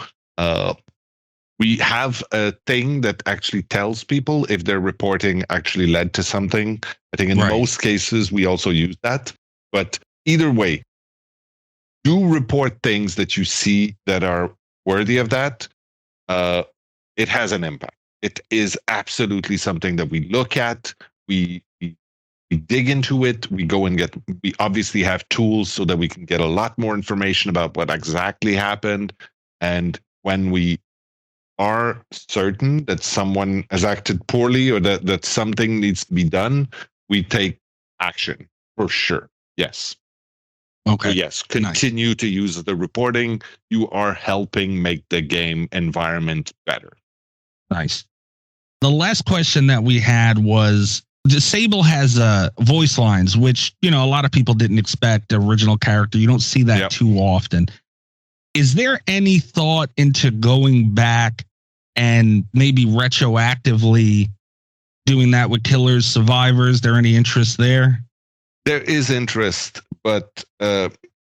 We have a thing that actually tells people if their reporting actually led to something. I think in most cases, we also use that. But either way, do report things that you see that are worthy of that. It has an impact. It is absolutely something that we look at. We dig into it. We obviously have tools so that we can get a lot more information about what exactly happened. And when we are certain that someone has acted poorly or that something needs to be done, we take action for sure. Yes. Okay. So yes, continue to use the reporting. You are helping make the game environment better. Nice. The last question that we had was, Sable has voice lines, which, a lot of people didn't expect. The original character, you don't see that too often. Is there any thought into going back and maybe retroactively doing that with Killers, Survivors? There any interest there? There is interest, but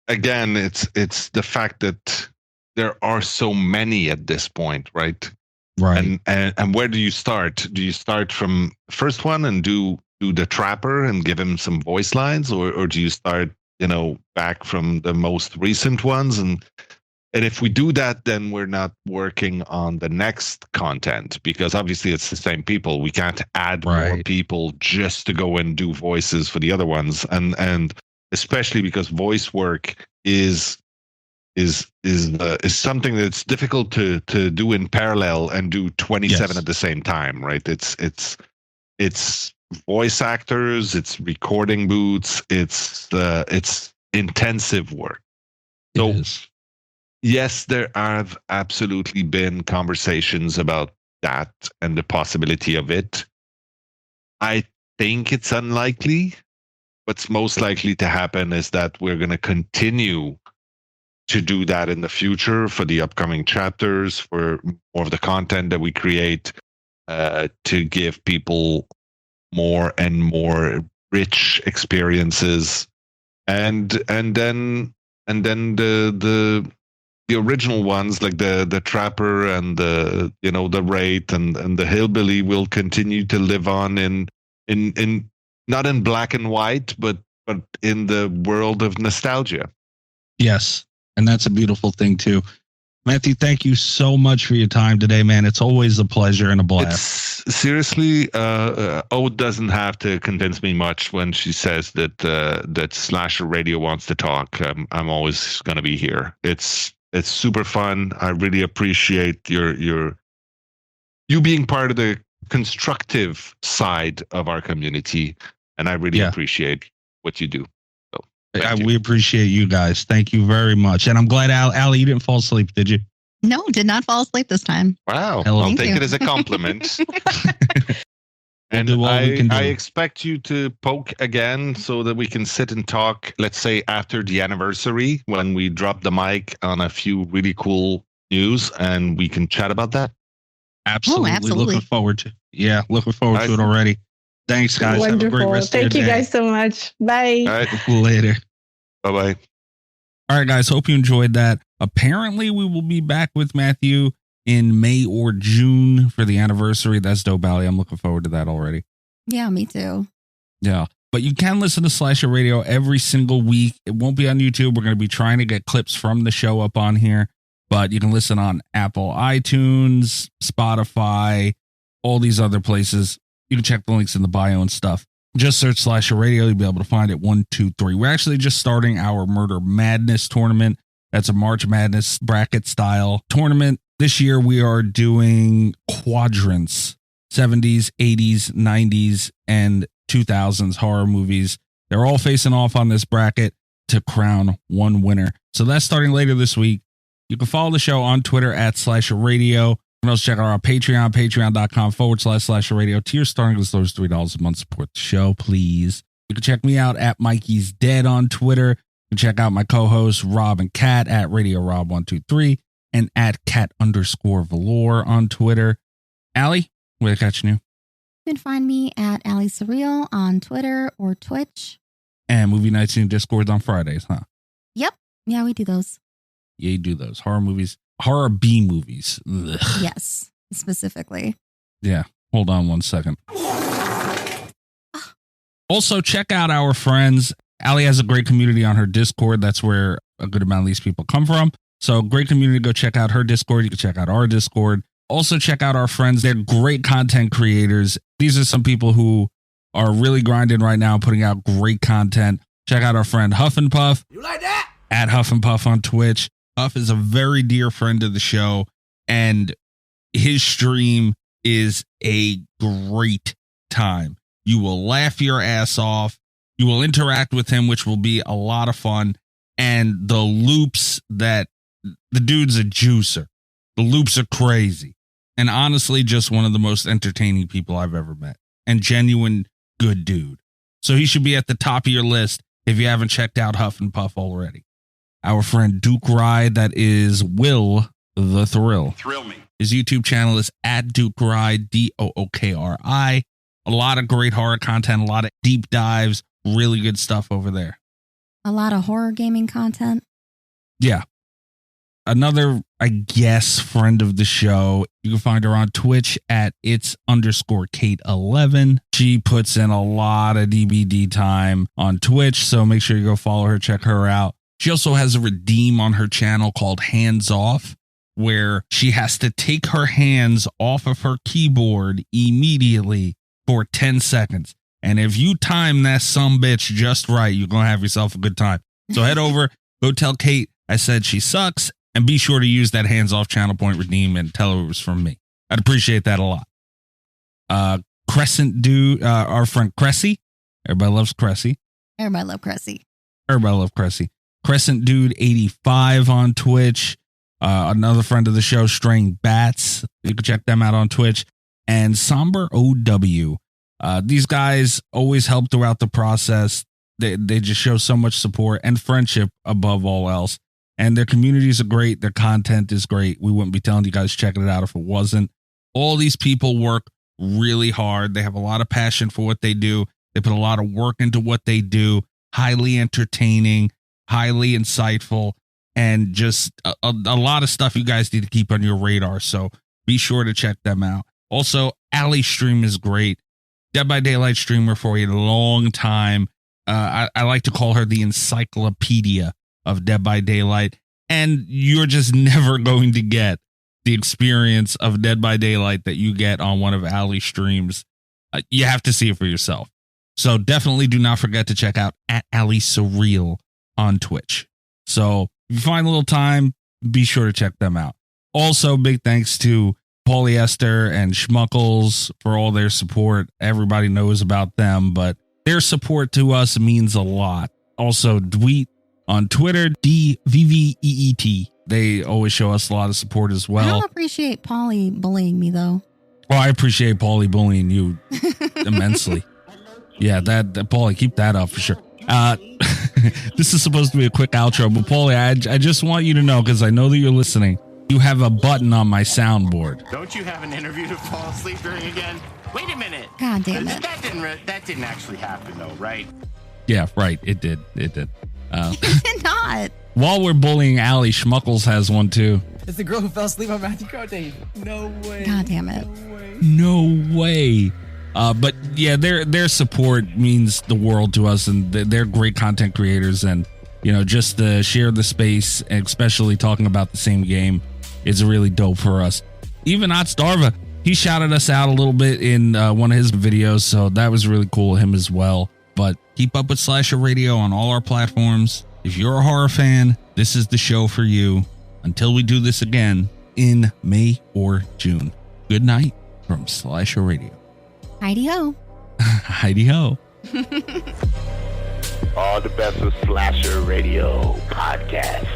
again, it's the fact that there are so many at this point, right? Right. And where do you start? Do you start from the first one and do the Trapper and give him some voice lines, or do you start, back from the most recent ones? And if we do that, then we're not working on the next content, because obviously it's the same people. We can't add more people just to go and do voices for the other ones, and especially because voice work is something that's difficult to do in parallel and do 27 at the same time, right? It's voice actors, it's recording booths, it's intensive work. So yes, there have absolutely been conversations about that and the possibility of it. I think it's unlikely. What's most likely to happen is that we're going to continue to do that in the future for the upcoming chapters, for more of the content that we create, to give people more and more rich experiences, and then the original ones like the Trapper and the Wraith and the Hillbilly will continue to live on in not in black and white, but in the world of nostalgia. Yes. And that's a beautiful thing too. Matthew, thank you so much for your time today, man. It's always a pleasure and a blast. Seriously, Ode doesn't have to convince me much when she says that Slasher Radio wants to talk. I'm always going to be here. It's super fun. I really appreciate you being part of the constructive side of our community, and I really appreciate what you do. We appreciate you guys. Thank you very much. And I'm glad, Allie, you didn't fall asleep, did you? No, did not fall asleep this time. Wow. I'll take it as a compliment. And I expect you to poke again so that we can sit and talk, let's say, after the anniversary, when we drop the mic on a few really cool news, and we can chat about that. Absolutely. Looking forward to it already. Thanks, guys. Wonderful. Have a great rest of your day. Thank you guys so much. Bye. All right. Later. Bye-bye. All right, guys. Hope you enjoyed that. Apparently, we will be back with Matthew in May or June for the anniversary. That's dope, Allie. I'm looking forward to that already. Yeah, me too. Yeah. But you can listen to Slasher Radio every single week. It won't be on YouTube. We're going to be trying to get clips from the show up on here. But you can listen on Apple, iTunes, Spotify, all these other places. You can check the links in the bio and stuff. Just search Slasher Radio. You'll be able to find it. 1, 2, 3. We're actually just starting our Murder Madness tournament. That's a March Madness bracket style tournament. This year we are doing quadrants, 70s, 80s, 90s, and 2000s horror movies. They're all facing off on this bracket to crown one winner. So that's starting later this week. You can follow the show on Twitter at Slasher Radio. You can also check out our Patreon, patreon.com/Slasher Radio. Tier starting as low as $3 a month. Support the show, please. You can check me out at Mikey's Dead on Twitter. You can check out my co-hosts Rob and Kat at Radio Rob 123 and at Cat_Velour on Twitter. Allie, where to catch you? You can find me at Allie Surreal on Twitter or Twitch. And Movie Nights in Discord on Fridays, huh? Yep. Yeah, we do those. Yeah, you do those. Horror movies. Horror B movies. Ugh. Yes, specifically. Yeah. Hold on one second. Also, check out our friends. Allie has a great community on her Discord. That's where a good amount of these people come from. So great community. Go check out her Discord. You can check out our Discord. Also check out our friends. They're great content creators. These are some people who are really grinding right now, putting out great content. Check out our friend Huff and Puff. You like that? At Huff and Puff on Twitch. Huff is a very dear friend of the show. And his stream is a great time. You will laugh your ass off. You will interact with him, which will be a lot of fun. And the loops that the dude's a juicer. The loops are crazy. And honestly, just one of the most entertaining people I've ever met. And genuine good dude. So he should be at the top of your list if you haven't checked out Huff and Puff already. Our friend Duke Rye, that is Will the Thrill. Thrill me. His YouTube channel is at Duke Rye, DOOKRI. A lot of great horror content, a lot of deep dives, really good stuff over there. A lot of horror gaming content. Yeah. Another, I guess, friend of the show. You can find her on Twitch at its_Kate11. She puts in a lot of DBD time on Twitch, so make sure you go follow her, check her out. She also has a redeem on her channel called Hands Off, where she has to take her hands off of her keyboard immediately for 10 seconds. And if you time that sumbitch just right, you're going to have yourself a good time. So head over, go tell Kate I said she sucks, and be sure to use that Hands Off channel point redeem and tell her it was from me. I'd appreciate that a lot. Crescent Dude, our friend Cressy. Everybody loves Cressy. Everybody love Cressy. Everybody love Cressy. Crescent Dude 85 on Twitch. Another friend of the show, Straying Bats. You can check them out on Twitch. And Somber OW. These guys always help throughout the process. They just show so much support and friendship above all else. And their communities are great. Their content is great. We wouldn't be telling you guys checking it out if it wasn't. All these people work really hard. They have a lot of passion for what they do. They put a lot of work into what they do. Highly entertaining, highly insightful, and just a lot of stuff you guys need to keep on your radar. So be sure to check them out. Also, Alley Stream is great. Dead by Daylight streamer for a long time. I like to call her the encyclopedia of Dead by Daylight. And you're just never going to get the experience of Dead by Daylight that you get on one of Alley's streams. You have to see it for yourself. So definitely do not forget to check out at Alley Surreal on Twitch. So if you find a little time, be sure to check them out. Also, big thanks to Polyester and Schmuckles for all their support. Everybody knows about them, but their support to us means a lot. Also, Dweet on Twitter, DVVEET. They always show us a lot of support as well. I don't appreciate Polly bullying me, though. Well, I appreciate Polly bullying you immensely. Yeah, that Paulie, keep that up for sure. This is supposed to be a quick outro, but Paulie, I just want you to know, because I know that you're listening, you have a button on my soundboard. Don't you have an interview to fall asleep during again? Wait a minute. God damn it. That didn't actually happen, though, right? Yeah, right. It did. It did. It did not. While we're bullying Allie, Schmuckles has one too. It's the girl who fell asleep on Mathieu Cote. No way. God damn it. No way. But yeah, their support means the world to us, and they're great content creators, and just to share the space, and especially talking about the same game, is really dope for us. Even Otstarva, he shouted us out a little bit in one of his videos, so that was really cool of him as well. But keep up with Slasher Radio on all our platforms. If you're a horror fan, this is the show for you. Until we do this again in May or June. Good night from Slasher Radio. Heidi ho. Heidi ho. All the best with Slasher Radio podcast.